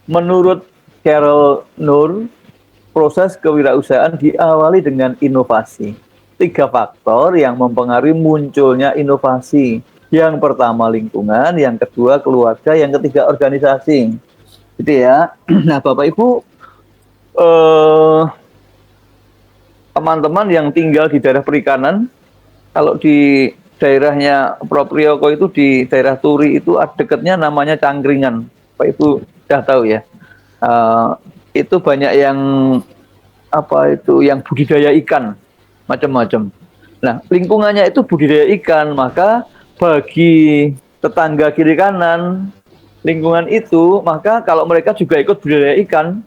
menurut Carol Nur, proses kewirausahaan diawali dengan inovasi. 3 faktor yang mempengaruhi munculnya inovasi. Yang pertama lingkungan, yang kedua keluarga, yang ketiga organisasi. Gitu ya. Nah Bapak Ibu, teman-teman yang tinggal di daerah perikanan, kalau di daerahnya Prof. Priyoko itu di daerah Turi itu dekatnya namanya Cangkringan. Bapak Ibu sudah tahu ya. Itu banyak yang yang budidaya ikan macam-macam. Nah, lingkungannya itu budidaya ikan, maka bagi tetangga kiri kanan lingkungan itu, maka kalau mereka juga ikut budidaya ikan,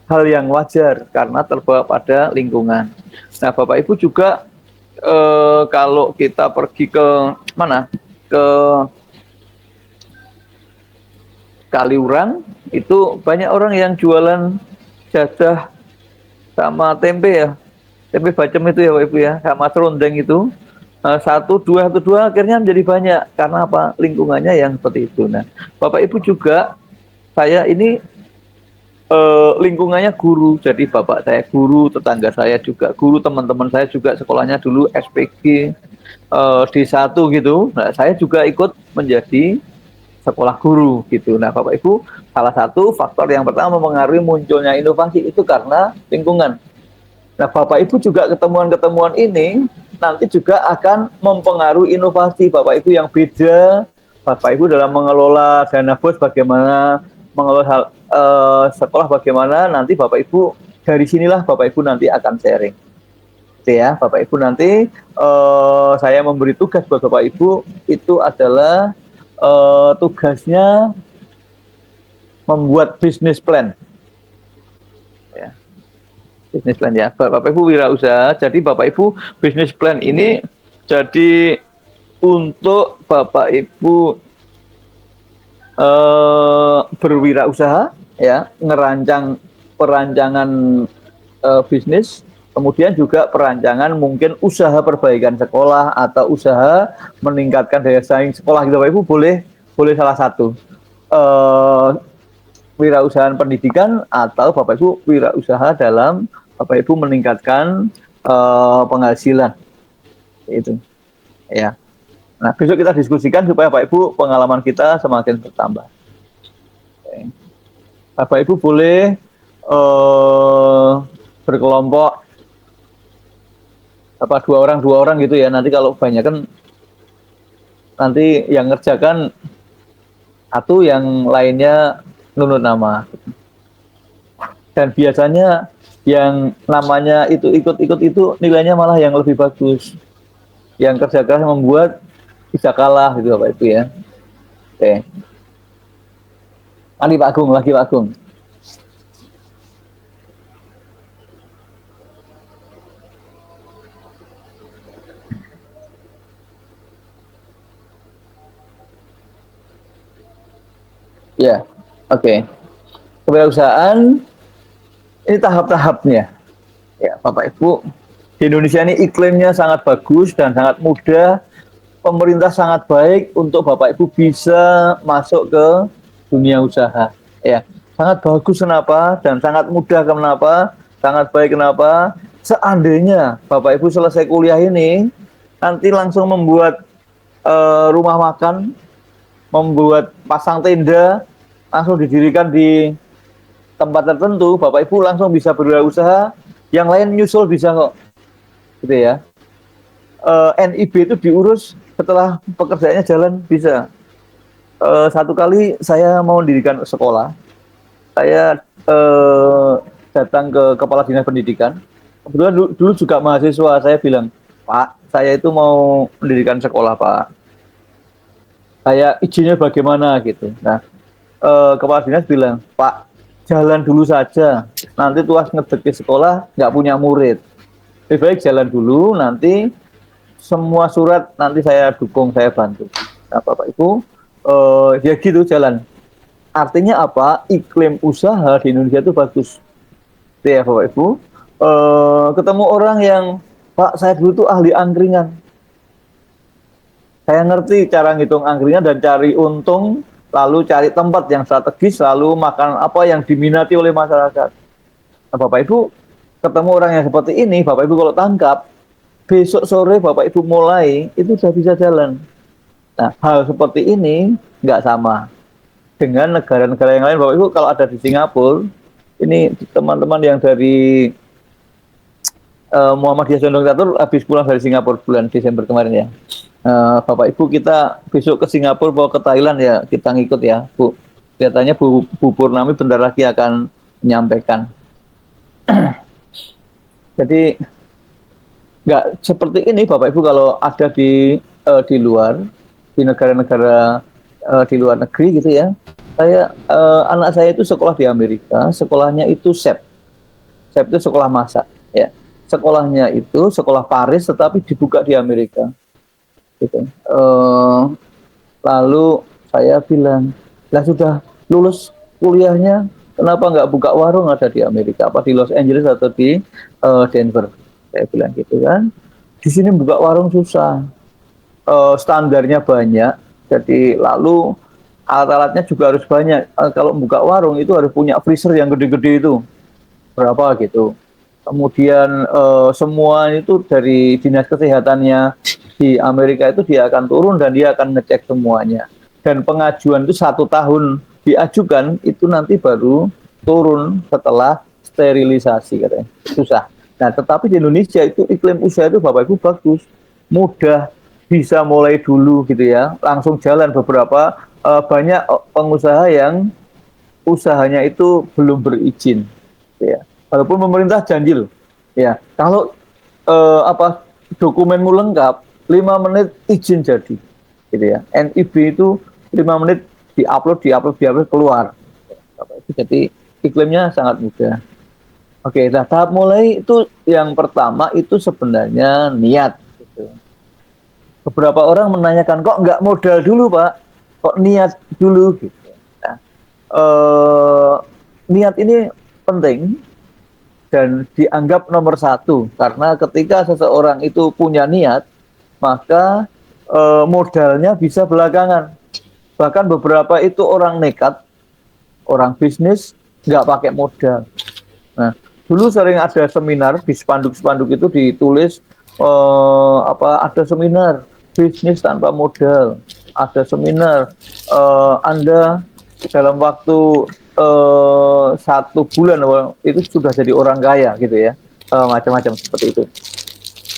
hal yang wajar karena terbawa pada lingkungan. Nah, Bapak Ibu juga kalau kita pergi ke mana? Kaliurang itu banyak orang yang jualan jadah sama tempe ya, tempe bacem itu ya Bapak Ibu ya, sama serundeng itu. Satu dua akhirnya menjadi banyak karena apa, lingkungannya yang seperti itu. Nah Bapak Ibu juga, saya ini lingkungannya guru, jadi bapak saya guru, tetangga saya juga guru, teman-teman saya juga sekolahnya dulu SPG D1 gitu. Nah saya juga ikut menjadi sekolah guru gitu. Nah Bapak Ibu, salah satu faktor yang pertama mempengaruhi munculnya inovasi itu karena lingkungan. Nah Bapak Ibu juga ketemuan-ketemuan ini nanti juga akan mempengaruhi inovasi Bapak Ibu yang beda. Bapak Ibu dalam mengelola dana bos bagaimana, mengelola sekolah bagaimana, nanti Bapak Ibu dari sinilah Bapak Ibu nanti akan sharing. Gitu ya, Bapak Ibu nanti saya memberi tugas buat Bapak Ibu itu adalah tugasnya membuat bisnis plan. Ya. Bisnis plan ya, Bapak Ibu wirausaha. Jadi Bapak Ibu bisnis plan ini jadi untuk Bapak Ibu berwirausaha ya, ngerancang perancangan bisnis, kemudian juga perancangan mungkin usaha perbaikan sekolah atau usaha meningkatkan daya saing sekolah gitu Bapak Ibu, boleh salah satu wirausahaan pendidikan atau Bapak Ibu wirausaha dalam Bapak Ibu meningkatkan penghasilan itu ya. Nah besok kita diskusikan supaya Bapak Ibu pengalaman kita semakin bertambah. Oke. Bapak Ibu boleh berkelompok apa dua orang gitu ya. Nanti kalau banyak kan nanti yang ngerjakan satu, yang lainnya nunut nama. Dan biasanya yang namanya itu ikut-ikut itu nilainya malah yang lebih bagus. Yang kerja keras membuat bisa kalah gitu Bapak Ibu ya. Oke. Lagi Pak Agung. Ya, oke. Kewirausahaan ini tahap-tahapnya. Ya, Bapak Ibu, di Indonesia ini iklimnya sangat bagus dan sangat mudah. Pemerintah sangat baik untuk Bapak Ibu bisa masuk ke dunia usaha. Ya, sangat bagus kenapa? Dan sangat mudah kenapa? Sangat baik kenapa? Seandainya Bapak Ibu selesai kuliah ini, nanti langsung membuat rumah makan, membuat pasang tenda, langsung didirikan di tempat tertentu, Bapak Ibu langsung bisa berwirausaha, yang lain nyusul bisa kok, gitu ya. NIB itu diurus setelah pekerjaannya jalan bisa. Satu kali saya mau mendirikan sekolah, saya datang ke Kepala Dinas Pendidikan. Kebetulan dulu juga mahasiswa, saya bilang, Pak, saya itu mau mendirikan sekolah Pak. Saya izinnya bagaimana gitu. Nah, Kepala Dinas bilang, Pak, jalan dulu saja. Nanti tuas ngedek ke sekolah nggak punya murid. Lebih baik jalan dulu, nanti semua surat nanti saya dukung, saya bantu. Nah, Bapak Ibu, ya gitu jalan. Artinya apa? Iklim usaha di Indonesia itu bagus. Itu ya Bapak Ibu. Ketemu orang yang, Pak, saya dulu tuh ahli angkringan. Saya ngerti cara ngitung angkringan dan cari untung, lalu cari tempat yang strategis, lalu makan apa yang diminati oleh masyarakat. Nah, Bapak Ibu ketemu orang yang seperti ini, Bapak Ibu kalau tangkap, besok sore Bapak Ibu mulai, itu sudah bisa jalan. Nah, hal seperti ini nggak sama dengan negara-negara yang lain. Bapak Ibu kalau ada di Singapura, ini teman-teman yang dari Muhammadiyah Condong Catur habis pulang dari Singapura bulan Desember kemarin ya. Bapak Ibu kita besok ke Singapura mau ke Thailand ya, kita ngikut ya Bu. Kelihatannya Bu Purnami bentar lagi akan menyampaikan. Jadi nggak seperti ini Bapak Ibu kalau ada di luar, di negara-negara di luar negeri gitu ya. Anak saya itu sekolah di Amerika, sekolahnya itu SEP itu sekolah masak ya. Sekolahnya itu sekolah Paris tetapi dibuka di Amerika gitu. Lalu saya bilang, lah sudah lulus kuliahnya kenapa nggak buka warung ada di Amerika, apa di Los Angeles atau di Denver? Saya bilang gitu kan. Di sini buka warung susah, standarnya banyak, jadi lalu alat-alatnya juga harus banyak. Kalau buka warung itu harus punya freezer yang gede-gede itu, berapa gitu. Kemudian semua itu dari dinas kesehatannya di Amerika itu dia akan turun dan dia akan ngecek semuanya. Dan pengajuan itu 1 tahun diajukan, itu nanti baru turun setelah sterilisasi katanya. Susah. Nah, tetapi di Indonesia itu iklim usaha itu Bapak Ibu bagus, mudah, bisa mulai dulu gitu ya, langsung jalan. Beberapa banyak pengusaha yang usahanya itu belum berizin, ya. Walaupun pemerintah janji loh, ya kalau dokumenmu lengkap, 5 menit izin jadi, gitu ya. NIB itu 5 menit diupload keluar. Jadi iklimnya sangat mudah. Oke, nah tahap mulai itu yang pertama itu sebenarnya niat. Gitu. Beberapa orang menanyakan kok nggak modal dulu Pak, kok niat dulu gitu. Nah, niat ini penting dan dianggap nomor 1 karena ketika seseorang itu punya niat maka modalnya bisa belakangan. Bahkan beberapa itu orang nekat, orang bisnis nggak pakai modal. Nah, dulu sering ada seminar di spanduk-spanduk itu ditulis ada seminar bisnis tanpa modal, ada seminar Anda dalam waktu 1 bulan itu sudah jadi orang kaya gitu ya, macam-macam seperti itu.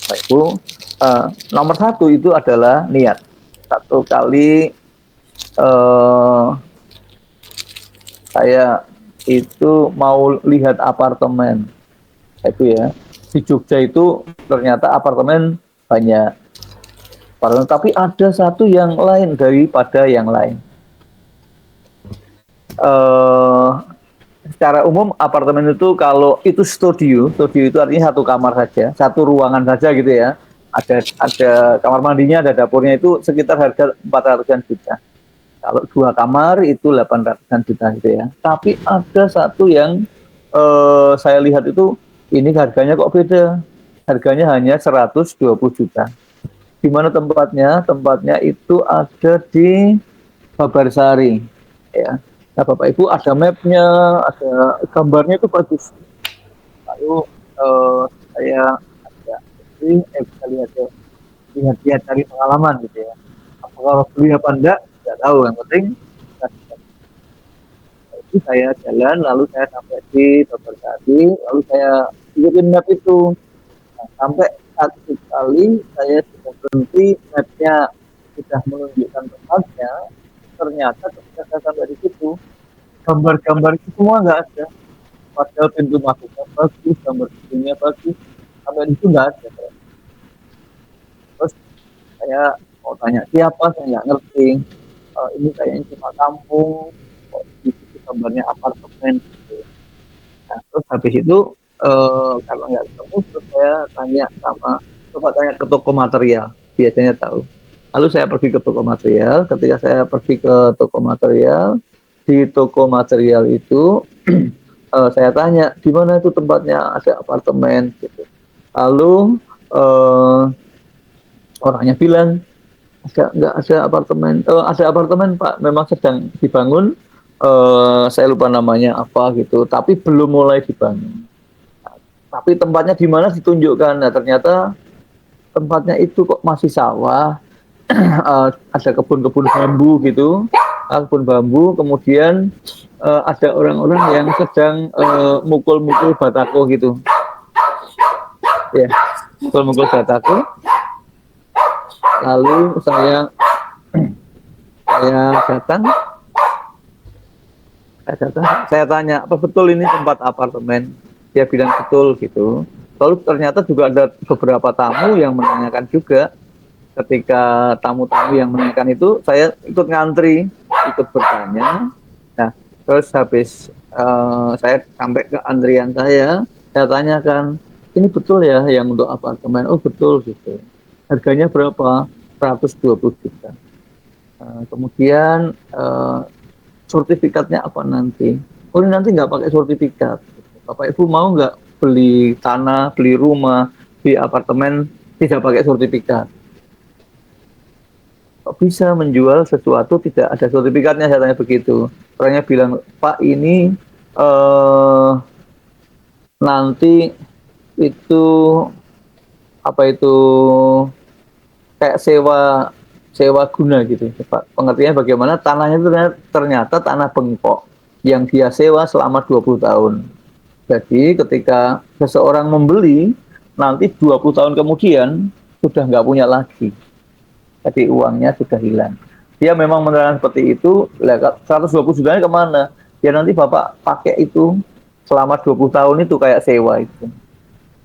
Nah, itu nomor 1 itu adalah niat. Satu kali saya itu mau lihat apartemen itu ya di Jogja itu ternyata apartemen banyak, tapi ada satu yang lain daripada yang lain. Secara umum apartemen itu kalau itu studio itu artinya 1 kamar saja, 1 ruangan saja gitu ya. Ada kamar mandinya, ada dapurnya, itu sekitar harga 400-an juta. Kalau 2 kamar itu 800-an juta gitu ya. Tapi ada satu yang saya lihat itu ini harganya kok beda. Harganya hanya 120 juta. Di mana tempatnya? Tempatnya itu ada di Babarsari. Ya. Nah, Bapak Ibu ada mapnya, ada gambarnya itu bagus. Lalu saya bisa lihat dari pengalaman gitu ya. Apakah beli apa enggak? Tidak tahu, yang penting itu saya jalan, lalu saya sampai di Babarsari, lalu saya ikutin map itu. Nah, sampai satu kali saya sudah berhenti, mapnya sudah menunjukkan tempatnya, ternyata ketika saya sampai di situ, gambar-gambar itu semua nggak ada. Padahal pintu masuknya bagus, gambar pintunya bagus, sampai di situ nggak ada. Terus saya mau tanya siapa, saya nggak ngerti. Ini kayaknya cuma kampung, kok di situ gambarnya apartemen gitu. Nah, terus habis itu kalau nggak ketemu, terus saya coba tanya ke toko material, biasanya tahu. Lalu saya pergi ke toko material. Ketika saya pergi ke toko material, di toko material itu saya tanya di mana itu tempatnya ada apartemen gitu. Lalu orangnya bilang nggak ada apartemen. Ada apartemen Pak, memang sedang dibangun. Saya lupa namanya apa gitu, tapi belum mulai dibangun. Tapi tempatnya di mana ditunjukkan. Nah, ternyata tempatnya itu kok masih sawah, ada kebun-kebun bambu gitu, kebun bambu. Kemudian ada orang-orang yang sedang mukul-mukul batako gitu, ya, mukul-mukul batako. Lalu saya datang. Saya tanya, apa betul ini tempat apartemen? Dia bilang betul gitu. Lalu ternyata juga ada beberapa tamu yang menanyakan juga. Ketika tamu-tamu yang menanyakan itu, saya ikut ngantri, ikut bertanya. Nah, terus habis saya sampai ke antrian saya tanyakan, ini betul ya yang untuk apartemen? Oh betul gitu. Harganya berapa? 120 juta. Kemudian sertifikatnya apa nanti? Oh, ini nanti nggak pakai sertifikat. Bapak Ibu mau nggak beli tanah, beli rumah, beli apartemen tidak pakai sertifikat? Kok bisa menjual sesuatu tidak ada sertifikatnya? Saya tanya begitu. Orangnya bilang, Pak, ini nanti itu apa itu kayak sewa guna gitu, Pak. Pengertiannya bagaimana? Tanahnya itu ternyata tanah bengkok yang dia sewa selama 20 tahun. Jadi ketika seseorang membeli, nanti 20 tahun kemudian sudah nggak punya lagi. Jadi uangnya sudah hilang. Dia memang menerangkan seperti itu, 120 jutanya kemana? Ya nanti Bapak pakai itu selama 20 tahun itu kayak sewa itu.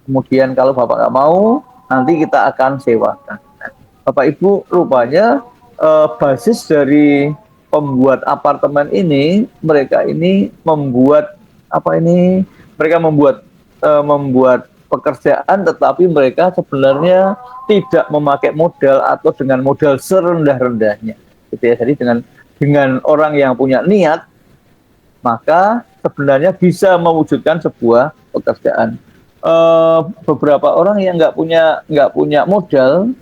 Kemudian kalau Bapak nggak mau, nanti kita akan sewakan. Bapak Ibu, rupanya basis dari pembuat apartemen ini, mereka ini membuat apa ini? Mereka membuat pekerjaan, tetapi mereka sebenarnya tidak memakai modal atau dengan modal serendah-rendahnya. Gitu ya. Jadi dengan orang yang punya niat, maka sebenarnya bisa mewujudkan sebuah pekerjaan. Beberapa orang yang nggak punya modal,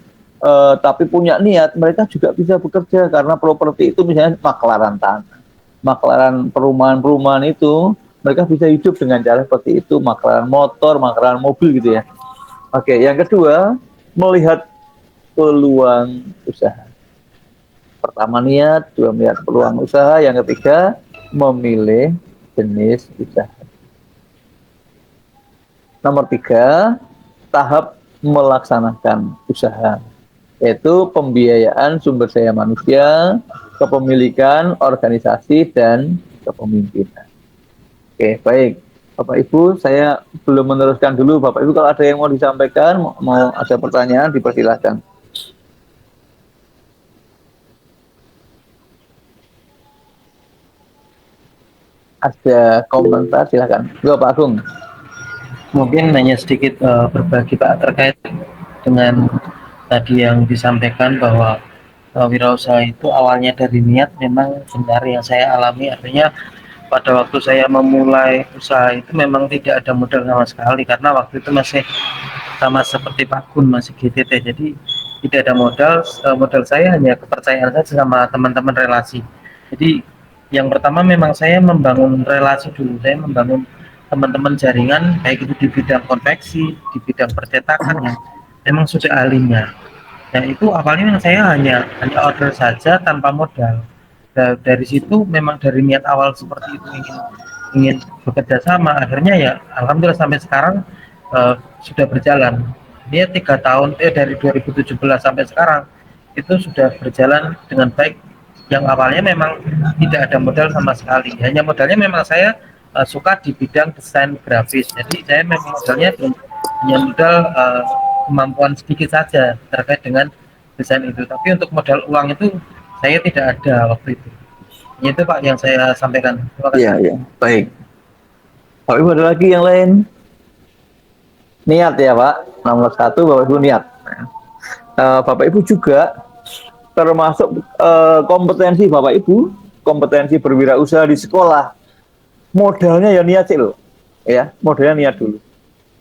tapi punya niat, mereka juga bisa bekerja karena properti itu misalnya maklaran tanah, maklaran perumahan-perumahan itu, mereka bisa hidup dengan cara seperti itu, maklaran motor, maklaran mobil gitu ya. Oke, yang kedua, melihat peluang usaha. Pertama niat, dua melihat peluang usaha, yang ketiga memilih jenis usaha. Nomor 3, tahap melaksanakan usaha, yaitu pembiayaan sumber daya manusia, kepemilikan, organisasi, dan kepemimpinan. Oke, baik. Bapak Ibu, saya belum meneruskan dulu. Bapak Ibu, kalau ada yang mau disampaikan, mau ada pertanyaan, dipersilakan. Ada komentar, silakan. Pak Agung. Mungkin hanya sedikit berbagi Pak terkait dengan tadi yang disampaikan bahwa wirausaha itu awalnya dari niat, memang benar yang saya alami. Artinya pada waktu saya memulai usaha itu memang tidak ada modal sama sekali, karena waktu itu masih sama seperti Pak Gun, masih GTT, jadi tidak ada modal. Modal saya hanya kepercayaan saja sama teman-teman relasi. Jadi yang pertama memang saya membangun relasi dulu, saya membangun teman-teman jaringan, baik itu di bidang konveksi, di bidang percetakan yang memang sudah ahlinya. Dan itu awalnya memang saya hanya order saja tanpa modal. Dari situ memang dari niat awal seperti itu, ingin bekerja sama, akhirnya ya alhamdulillah sampai sekarang sudah berjalan. Dia 3 tahun dari 2017 sampai sekarang itu sudah berjalan dengan baik. Yang awalnya memang tidak ada modal sama sekali, hanya modalnya memang saya suka di bidang desain grafis, jadi saya memang modalnya hanya modal kemampuan sedikit saja terkait dengan desain itu, tapi untuk modal uang itu saya tidak ada waktu itu. Itu Pak yang saya sampaikan. Terima kasih. Iya, iya, baik. Bapak Ibu, ada lagi yang lain? Niat ya Pak, nomor 1 Bapak Ibu niat. Bapak Ibu juga termasuk kompetensi Bapak Ibu, kompetensi berwirausaha di sekolah, modalnya ya niat sih loh, ya modalnya niat dulu.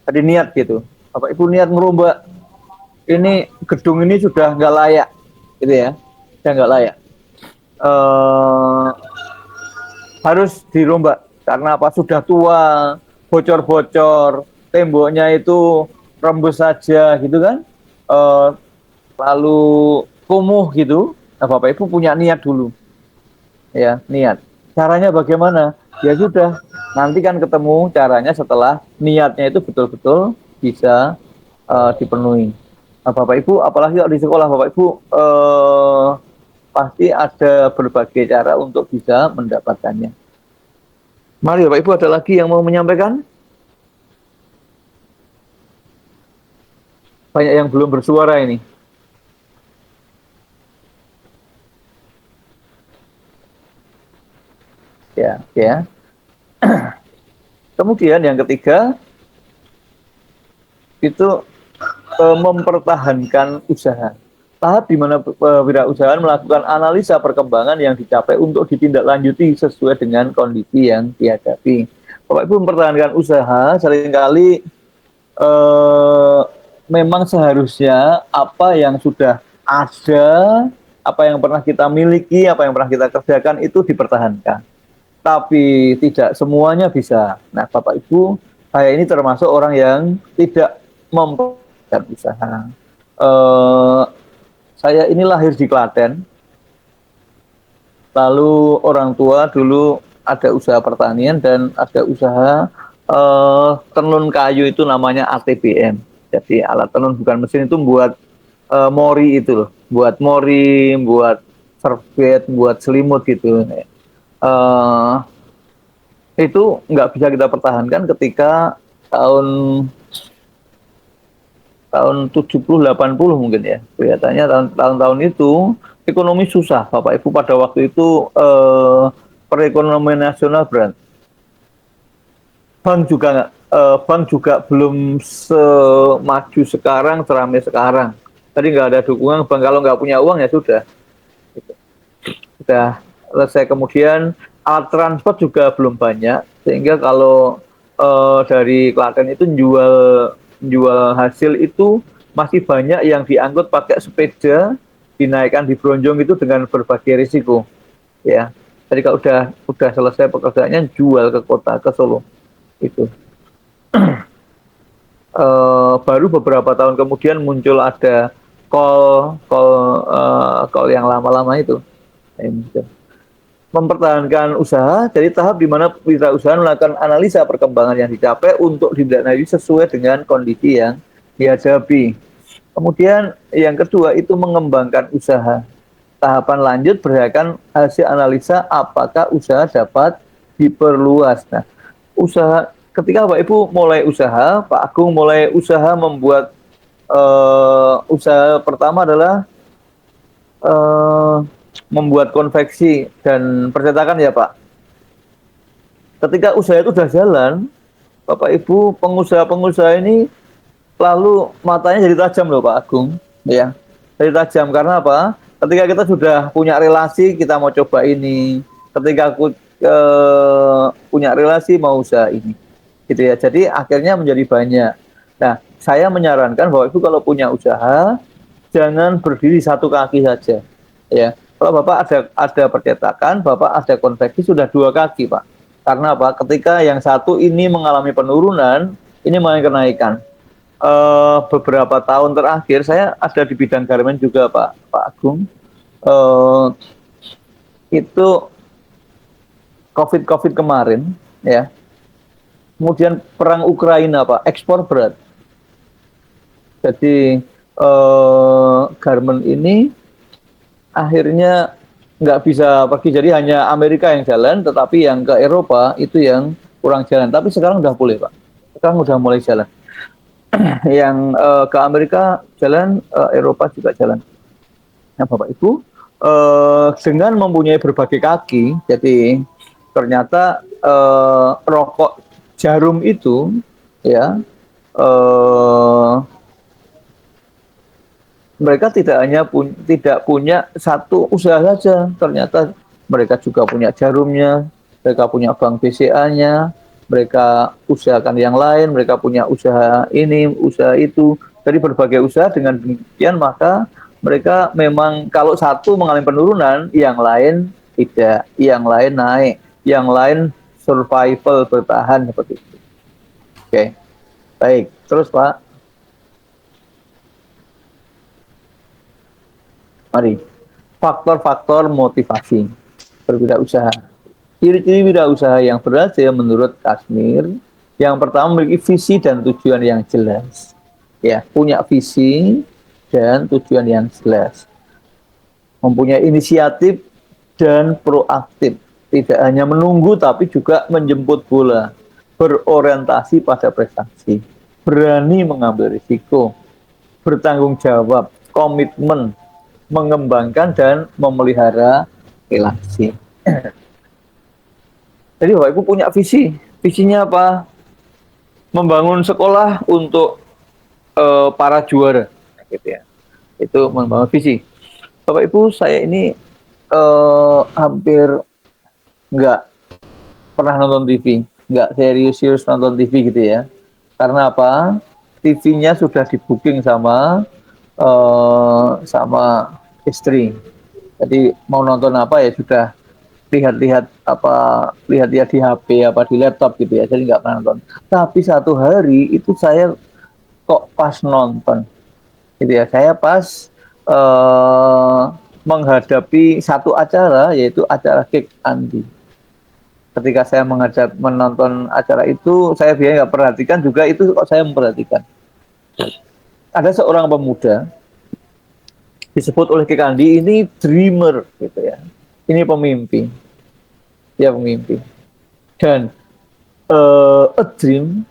Tadi niat gitu, Bapak Ibu niat merubah ini gedung ini sudah nggak layak, gitu ya, sudah nggak layak, harus dirombak karena apa? Sudah tua, bocor-bocor, temboknya itu rembes saja, gitu kan, lalu kumuh gitu. Nah, Bapak Ibu punya niat dulu, ya niat. Caranya bagaimana? Ya sudah, nanti kan ketemu caranya setelah niatnya itu betul-betul bisa dipenuhi. Nah, Bapak Ibu, apalagi kalau di sekolah Bapak Ibu pasti ada berbagai cara untuk bisa mendapatkannya. Mari Bapak Ibu, ada lagi yang mau menyampaikan? Banyak yang belum bersuara ini. Ya. Kemudian yang ketiga itu mempertahankan usaha. tahap di mana wirausahaan melakukan analisa perkembangan yang dicapai untuk ditindaklanjuti sesuai dengan kondisi yang dihadapi. Bapak Ibu mempertahankan usaha seringkali memang seharusnya apa yang sudah ada, apa yang pernah kita miliki, apa yang pernah kita kerjakan itu dipertahankan. Tapi tidak semuanya bisa. Nah, Bapak Ibu, saya ini termasuk orang yang tidak mempertahankan usaha. Saya ini lahir di Klaten, lalu orang tua dulu ada usaha pertanian dan ada usaha tenun kayu itu namanya ATBM. Jadi alat tenun bukan mesin itu buat mori itu loh, buat mori, buat serbet, buat selimut gitu. Itu nggak bisa kita pertahankan ketika tahun 70-80 mungkin ya, kelihatannya tahun-tahun itu ekonomi susah, Bapak Ibu. Pada waktu itu perekonomian nasional berat, bank juga belum semaju sekarang, seramai sekarang. Tadi nggak ada dukungan bank, kalau nggak punya uang ya sudah selesai. Kemudian alat transport juga belum banyak, sehingga kalau dari Klaten itu jual hasil itu masih banyak yang diangkut pakai sepeda, dinaikkan di bronjong itu dengan berbagai risiko. Ya, jadi kalau udah selesai pekerjaannya jual ke kota, ke Solo itu. Baru beberapa tahun kemudian muncul ada call yang lama-lama itu. Mempertahankan usaha, jadi tahap di mana wirausaha melakukan analisa perkembangan yang dicapai untuk ditindaklanjuti sesuai dengan kondisi yang dihadapi. Kemudian yang kedua itu mengembangkan usaha. Tahapan lanjut berdasarkan hasil analisa apakah usaha dapat diperluas. Nah, usaha ketika Pak Ibu mulai usaha, Pak Agung mulai usaha membuat usaha pertama adalah membuat konveksi dan percetakan ya Pak. Ketika usaha itu sudah jalan, Bapak Ibu pengusaha-pengusaha ini lalu matanya jadi tajam loh Pak Agung, ya. Jadi tajam karena apa? Ketika kita sudah punya relasi, kita mau coba ini. Ketika aku punya relasi mau usaha ini, gitu ya. Jadi akhirnya menjadi banyak. Nah, saya menyarankan bahwa Ibu kalau punya usaha jangan berdiri satu kaki saja, ya. Kalau Bapak ada percetakan, Bapak ada konveksi sudah dua kaki, Pak. Karena apa? Ketika yang satu ini mengalami penurunan, ini mengalami kenaikan. Beberapa tahun terakhir saya ada di bidang garmen juga, Pak Agung. Itu COVID kemarin, ya. Kemudian perang Ukraina, Pak, ekspor berat. Jadi garmen ini akhirnya nggak bisa pergi, jadi hanya Amerika yang jalan, tetapi yang ke Eropa itu yang kurang jalan. Tapi sekarang udah boleh Pak, sekarang udah mulai jalan. Yang ke Amerika jalan, Eropa juga jalan. Nah Bapak Ibu, dengan mempunyai berbagai kaki, jadi ternyata rokok jarum itu, ya, mereka tidak punya satu usaha saja, ternyata mereka juga punya jarumnya, mereka punya bank BCA-nya, mereka usahakan yang lain, mereka punya usaha ini, usaha itu, dari berbagai usaha. Dengan demikian maka mereka memang kalau satu mengalami penurunan, yang lain tidak, yang lain naik, yang lain survival, bertahan seperti itu. Oke, baik, terus Pak. Mari, faktor-faktor motivasi berwirausaha. Ciri-ciri wirausaha yang berhasil menurut Kashmir, yang pertama memiliki visi dan tujuan yang jelas. Ya, punya visi dan tujuan yang jelas. Mempunyai inisiatif dan proaktif. Tidak hanya menunggu tapi juga menjemput bola. Berorientasi pada prestasi. Berani mengambil risiko. Bertanggung jawab, komitmen, mengembangkan dan memelihara relasi. Jadi Bapak Ibu punya visi. Visinya apa? Membangun sekolah untuk para juara, gitu ya. Itu membangun visi. Bapak Ibu, saya ini hampir nggak pernah nonton TV, nggak serius nonton TV gitu ya. Karena apa? TV-nya sudah di booking sama istri. Jadi mau nonton apa ya sudah lihat-lihat di HP apa di laptop gitu ya. Jadi nggak pernah nonton. Tapi satu hari itu saya kok pas nonton gitu ya. Saya pas menghadapi satu acara, yaitu acara Cake Andi. Ketika saya menonton acara itu, saya biasanya nggak perhatikan juga, itu kok saya memperhatikan. Ada seorang pemuda disebut oleh Cake Andi ini dreamer gitu ya. Ini pemimpi, dia pemimpi. Dan a dream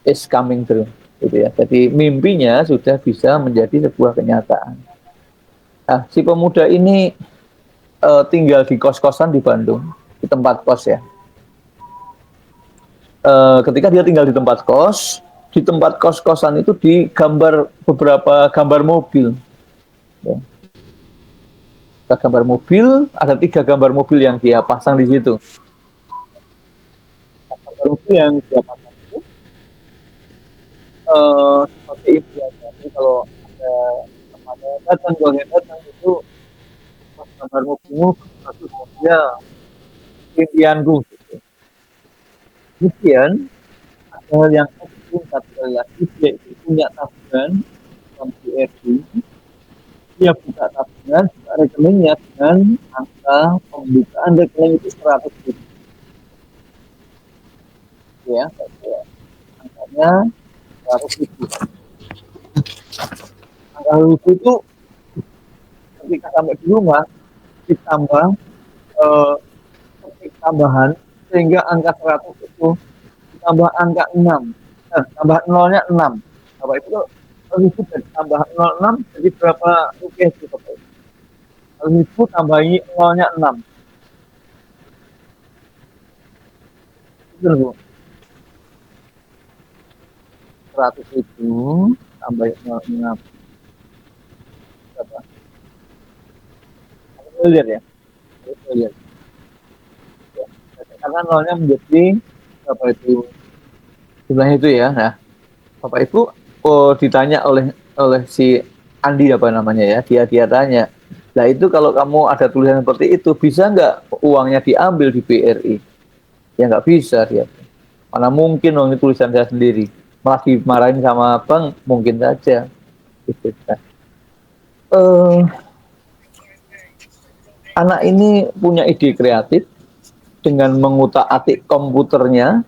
is coming true gitu ya. Jadi mimpinya sudah bisa menjadi sebuah kenyataan. Nah, si pemuda ini tinggal di kos-kosan di Bandung, di tempat kos ya. Ketika dia tinggal di tempat kos-kosan itu digambar beberapa gambar mobil. Ya. Gambar mobil, ada 3 gambar mobil yang dia pasang di situ. Gambar mobil yang dia pasang itu seperti itu ya. Jadi kalau ada datang itu gambar mobilmu bagus ya, impianku gitu. Kemudian ada hal yang ekstrim satu lagi, yaitu punya tabungan dalam BRI. Dia buka tabungan, buka rekeningnya dengan angka pembukaan rekening itu 100 ribu. Ya, angkanya 100 ribu. Angka ribu itu ketika sampai di rumah ditambah tambahan sehingga angka 100 itu ditambah angka 6. Nah, tambah nolnya 6. Bapak itu ribu dan tambah 06 jadi berapa rupiah itu Bapak? Ribu tambahi nolnya 6. Betul Bu. 100 ribu tambahi 06. Berapa? Miliar ya? Miliar. Ya. Karena nolnya menjadi berapa itu? Jumlahnya itu ya. Nah, Bapak Ibu ditanya oleh si Andi apa namanya ya, dia tanya, nah itu kalau kamu ada tulisan seperti itu bisa nggak uangnya diambil di BRI? Ya nggak bisa dia. Mana mungkin ini tulisan saya sendiri, malah dimarahin sama bank mungkin saja. Gitu. Anak ini punya ide kreatif dengan mengutak-atik komputernya.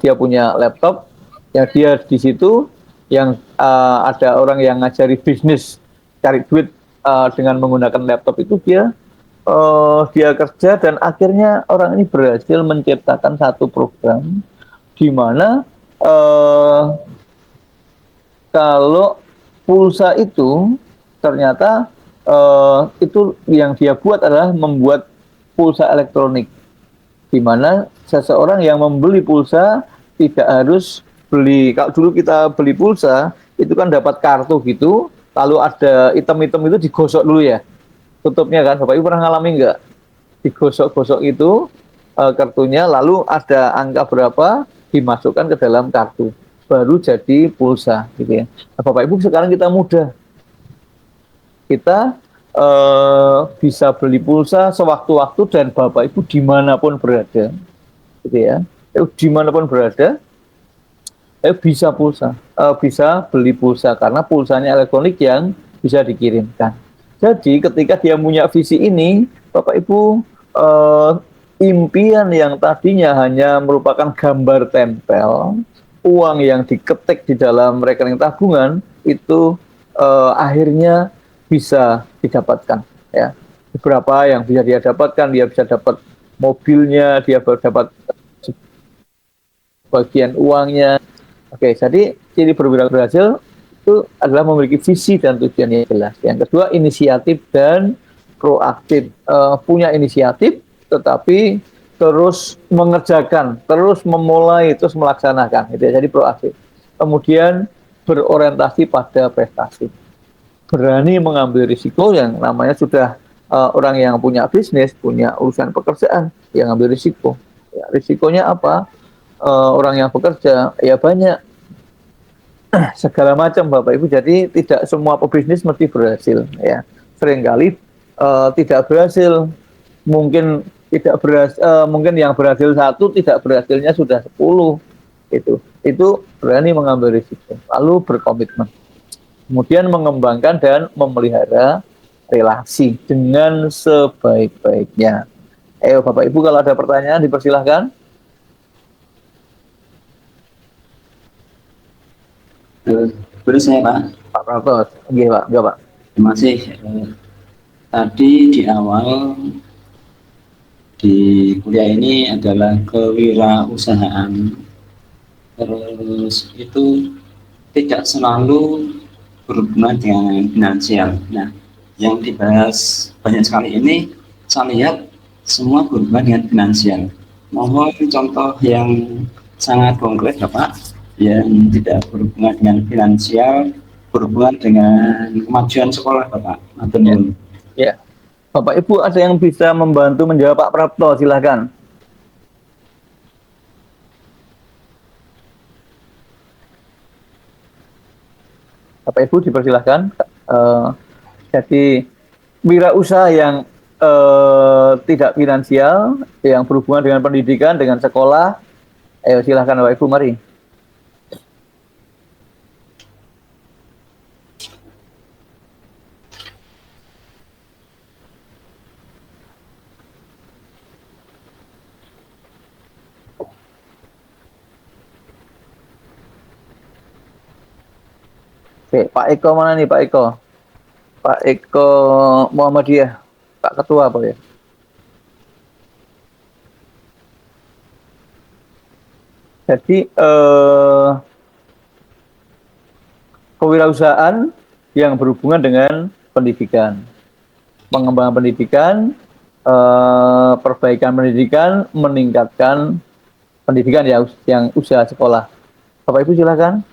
Dia punya laptop, yang dia di situ yang ada orang yang ngajari bisnis cari duit dengan menggunakan laptop itu dia kerja dan akhirnya orang ini berhasil menciptakan satu program di mana kalau pulsa itu ternyata itu yang dia buat adalah membuat pulsa elektronik, di mana seseorang yang membeli pulsa tidak harus beli. Kalau dulu kita beli pulsa itu kan dapat kartu gitu, lalu ada item-item itu digosok dulu ya tutupnya kan. Bapak Ibu pernah ngalami nggak? Digosok-gosok itu kartunya, lalu ada angka berapa dimasukkan ke dalam kartu baru jadi pulsa gitu ya. Nah, Bapak Ibu sekarang kita mudah, kita bisa beli pulsa sewaktu-waktu dan Bapak Ibu dimanapun berada gitu ya. Dimanapun berada bisa bisa beli pulsa karena pulsanya elektronik yang bisa dikirimkan. Jadi ketika dia punya visi ini, Bapak Ibu, impian yang tadinya hanya merupakan gambar tempel, uang yang diketik di dalam rekening tabungan itu akhirnya bisa didapatkan ya. Beberapa yang bisa dia dapatkan, dia bisa dapat mobilnya, dia dapat bagian uangnya. Oke, jadi ciri perwira berhasil itu adalah memiliki visi dan tujuan yang jelas. Yang kedua, inisiatif dan proaktif. Punya inisiatif, tetapi terus mengerjakan, terus memulai, terus melaksanakan. Gitu ya. Jadi proaktif. Kemudian berorientasi pada prestasi. berani mengambil risiko yang namanya sudah orang yang punya bisnis, punya urusan pekerjaan, yang ambil risiko. Ya, risikonya apa? Orang yang bekerja ya banyak segala macam Bapak Ibu. Jadi tidak semua pebisnis mesti berhasil ya. Seringkali tidak berhasil. Mungkin tidak berhasil, mungkin yang berhasil satu, tidak berhasilnya sudah 10. Itu berani mengambil risiko, lalu berkomitmen. Kemudian mengembangkan dan memelihara relasi dengan sebaik-baiknya. Ayo Bapak Ibu kalau ada pertanyaan dipersilahkan. Boleh saya Pak? Pak Pratos, oke Pak, enggak Pak. Terima kasih. Tadi di awal di kuliah ini adalah kewirausahaan. Terus itu tidak selalu berhubungan dengan finansial. Nah, yang dibahas banyak sekali ini saya lihat semua berhubungan dengan finansial. Mohon contoh yang sangat konkret Bapak, yang tidak berhubungan dengan finansial, berhubungan dengan kemajuan sekolah Bapak. Ya. Bapak Ibu ada yang bisa membantu menjawab Pak Prapto, silahkan. Bapak Ibu dipersilahkan. Jadi wirausaha yang tidak finansial, yang berhubungan dengan pendidikan, dengan sekolah. Ayo silahkan Bapak Ibu, mari. Oke, Pak Eko mana nih Pak Eko? Pak Eko Muhammadiyah, Pak Ketua apa ya? Jadi kewirausahaan yang berhubungan dengan pendidikan, pengembangan pendidikan, perbaikan pendidikan, meningkatkan pendidikan ya, yang usaha sekolah. Bapak Ibu silakan.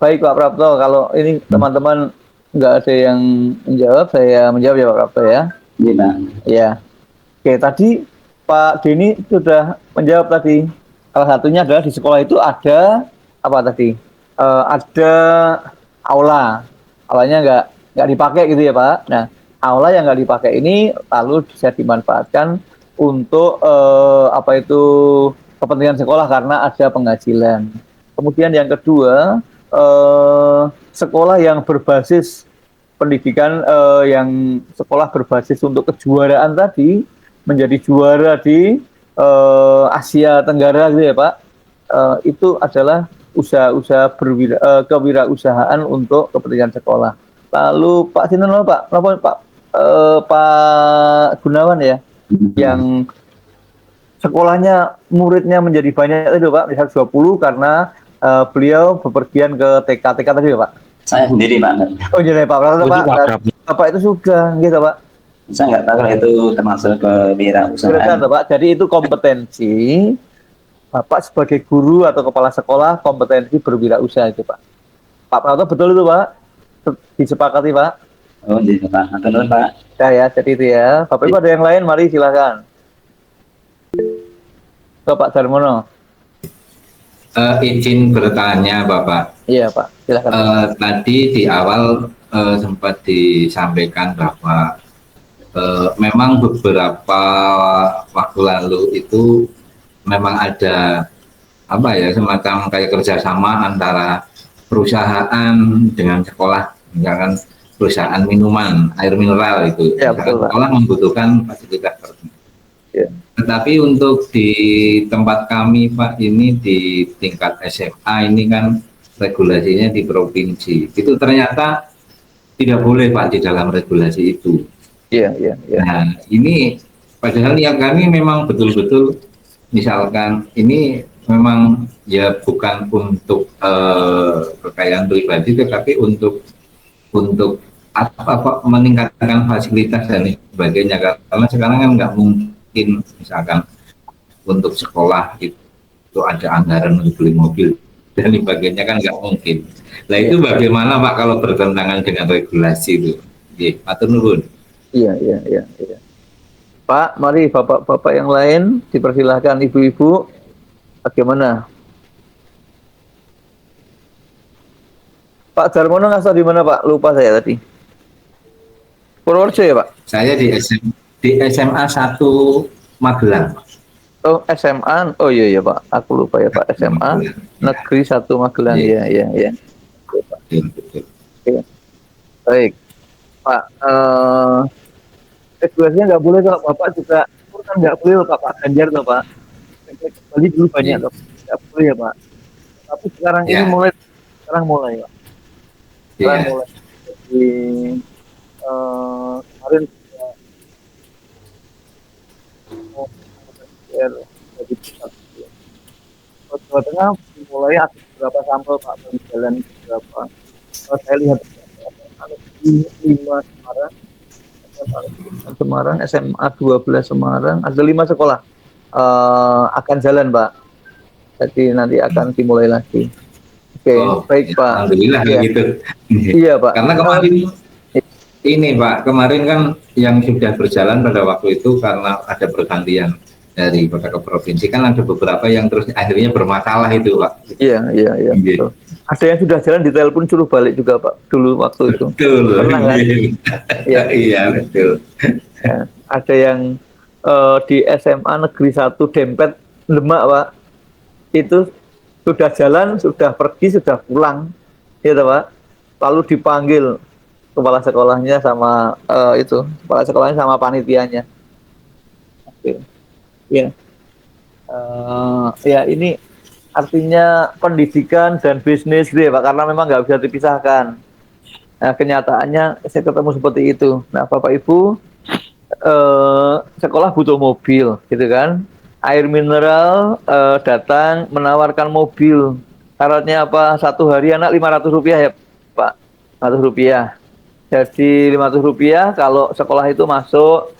Baik Pak Prapto, kalau ini teman-teman nggak ada yang menjawab, saya menjawab ya Pak Prapto ya. Iya. Ya. Oke, tadi Pak Denny sudah menjawab tadi. Salah satunya adalah di sekolah itu ada apa tadi? Ada aula. Aulanya nggak dipakai gitu ya Pak. Nah, aula yang nggak dipakai ini lalu bisa dimanfaatkan untuk apa itu kepentingan sekolah karena ada penghasilan. Kemudian yang kedua, sekolah yang berbasis pendidikan, yang sekolah berbasis untuk kejuaraan tadi, menjadi juara di Asia Tenggara gitu ya Pak, itu adalah usaha-usaha kewirausahaan untuk kepentingan sekolah. Lalu Pak Sinten, Pak Gunawan ya, yang sekolahnya muridnya menjadi banyak itu Pak, misal 20 karena beliau bepergian ke TK tadi ya Pak? Saya sendiri Pak. Oh jadi Pak Prato Pak, Bapak itu sudah gitu Pak? Saya nggak tahu itu termasuk kewirausahaan. Pak. Jadi itu kompetensi Bapak sebagai guru atau kepala sekolah, kompetensi berwirausaha itu Pak. Pak Prato betul itu Pak? Disepakati Pak? Oh disepakati Pak. Ya, jadi itu ya. Bapak Ibu ada yang lain, mari silakan. Pak Darmono. Izin bertanya Bapak. Iya Pak, silakan. Tadi di awal sempat disampaikan bahwa memang beberapa waktu lalu itu memang ada apa ya, semacam kayak kerjasama antara perusahaan dengan sekolah, misalkan perusahaan minuman air mineral itu, ya, betul, sekolah membutuhkan fasilitas tertentu. Ya. Tetapi untuk di tempat kami Pak ini di tingkat SMA ini kan regulasinya di provinsi itu ternyata tidak boleh Pak di dalam regulasi itu. Iya. Nah ini padahal yang kami memang betul-betul misalkan ini memang ya bukan untuk kekayaan pribadi tetapi untuk apa meningkatkan fasilitas dan sebagainya, karena sekarang kan nggak mungkin misalkan untuk sekolah itu ada anggaran untuk beli mobil dan sebagainya kan nggak mungkin. Nah itu bagaimana Pak kalau bertentangan dengan regulasi itu? Oke, matur nuwun. Iya, iya, iya, iya. Pak, mari bapak-bapak yang lain dipersilahkan, ibu-ibu. Bagaimana? Pak Darmono ngasih di mana Pak? Lupa saya tadi. Purworejo ya Pak? Saya di SMA 1 Magelang. Oh SMA, oh iya iya Pak, aku lupa ya Pak, SMA Negeri 1 Magelang, iya iya iya. Oke. Baik, Pak. Regulasinya nggak boleh kalau Bapak juga kan nggak boleh loh Pak Ganjar loh Pak. Bali dulu banyak loh, nggak boleh ya Pak. Tapi sekarang ini mulai Pak. Sekarang mulai. Jadi kemarin jadi Jawa Tengah mulai ada beberapa sampel Pak dari jalan beberapa. Saya lihat ada 5 Semarang, SMA 12 Semarang, ada 5 sekolah akan jalan Pak. Jadi nanti akan dimulai lagi. Oke, baik Pak. Alhamdulillah ya. gitu. Iya Pak. Karena kemarin ini Pak, kemarin kan yang sudah berjalan pada waktu itu karena ada pergantian dari kota ke provinsi, kan ada beberapa yang terus akhirnya bermasalah itu Pak. Iya. Betul. Ada yang sudah jalan ditelepon suruh balik juga Pak dulu waktu itu. Betul. Pernah kan? Iya betul. Ya, ada yang di SMA Negeri 1 Dempet Demak Pak, itu sudah jalan, sudah pergi, sudah pulang, ya Pak. Lalu dipanggil kepala sekolahnya sama kepala sekolahnya sama panitianya. Oke. Ya. Ya ini artinya pendidikan dan bisnis deh Pak, karena memang nggak bisa dipisahkan. Nah, kenyataannya saya ketemu seperti itu. Nah, Bapak Ibu, sekolah butuh mobil, gitu kan? Air mineral datang menawarkan mobil. Syaratnya apa? 1 hari anak Rp500 ya, Pak. Rp500. Jadi Rp500 kalau sekolah itu masuk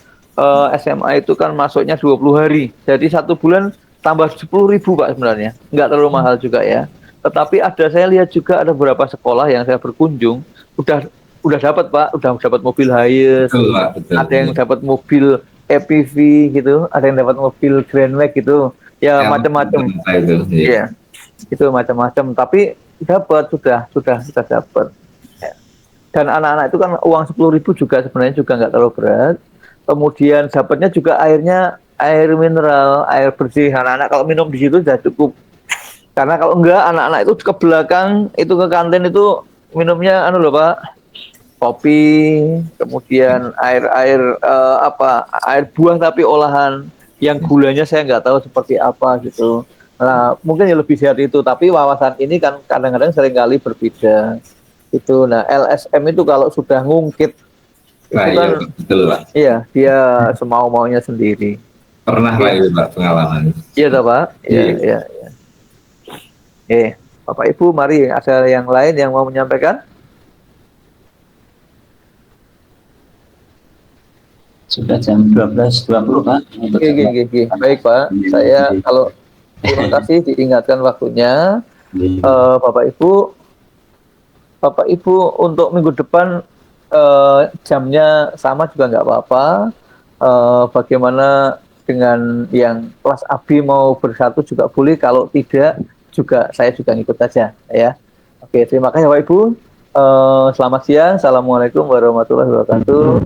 SMA itu kan masuknya 20 hari. Jadi 1 bulan tambah 10.000 Pak sebenarnya. Nggak terlalu mahal juga ya. Tetapi saya lihat juga ada beberapa sekolah yang saya berkunjung udah dapat Pak, udah dapat mobil Hiace, ada yang dapat mobil EPV gitu, ada yang dapat mobil Grand Max gitu, ya macam-macam. Iya, itu macam-macam. Tapi sudah dapat. Ya. Dan anak-anak itu kan uang 10.000 juga sebenarnya juga nggak terlalu berat. Kemudian dapatnya juga air mineral, air bersih. Anak-anak kalau minum di situ sudah cukup. Karena kalau enggak anak-anak itu ke belakang, itu ke kantin itu minumnya Pak, kopi, kemudian air buah tapi olahan yang gulanya saya nggak tahu seperti apa gitu. Nah mungkin yang lebih sehat itu, tapi wawasan ini kan kadang-kadang seringkali berbeda itu. Nah LSM itu kalau sudah ngungkit itu kan betul, Pak. Iya, dia semau-maunya sendiri. Pernah Pak itu Pak pengalaman. Iya Pak. Iya. Bapak Ibu, mari ada yang lain yang mau menyampaikan? Sudah jam 12.20 Pak. Oke. Baik Pak, saya kalau terima kasih diingatkan waktunya. Bapak Ibu untuk minggu depan jamnya sama juga nggak apa-apa. Bagaimana dengan yang kelas AB mau bersatu juga boleh, kalau tidak juga saya juga ngikut saja ya. Oke, terima kasih Bapak Ibu. Selamat siang. Assalamualaikum warahmatullahi wabarakatuh.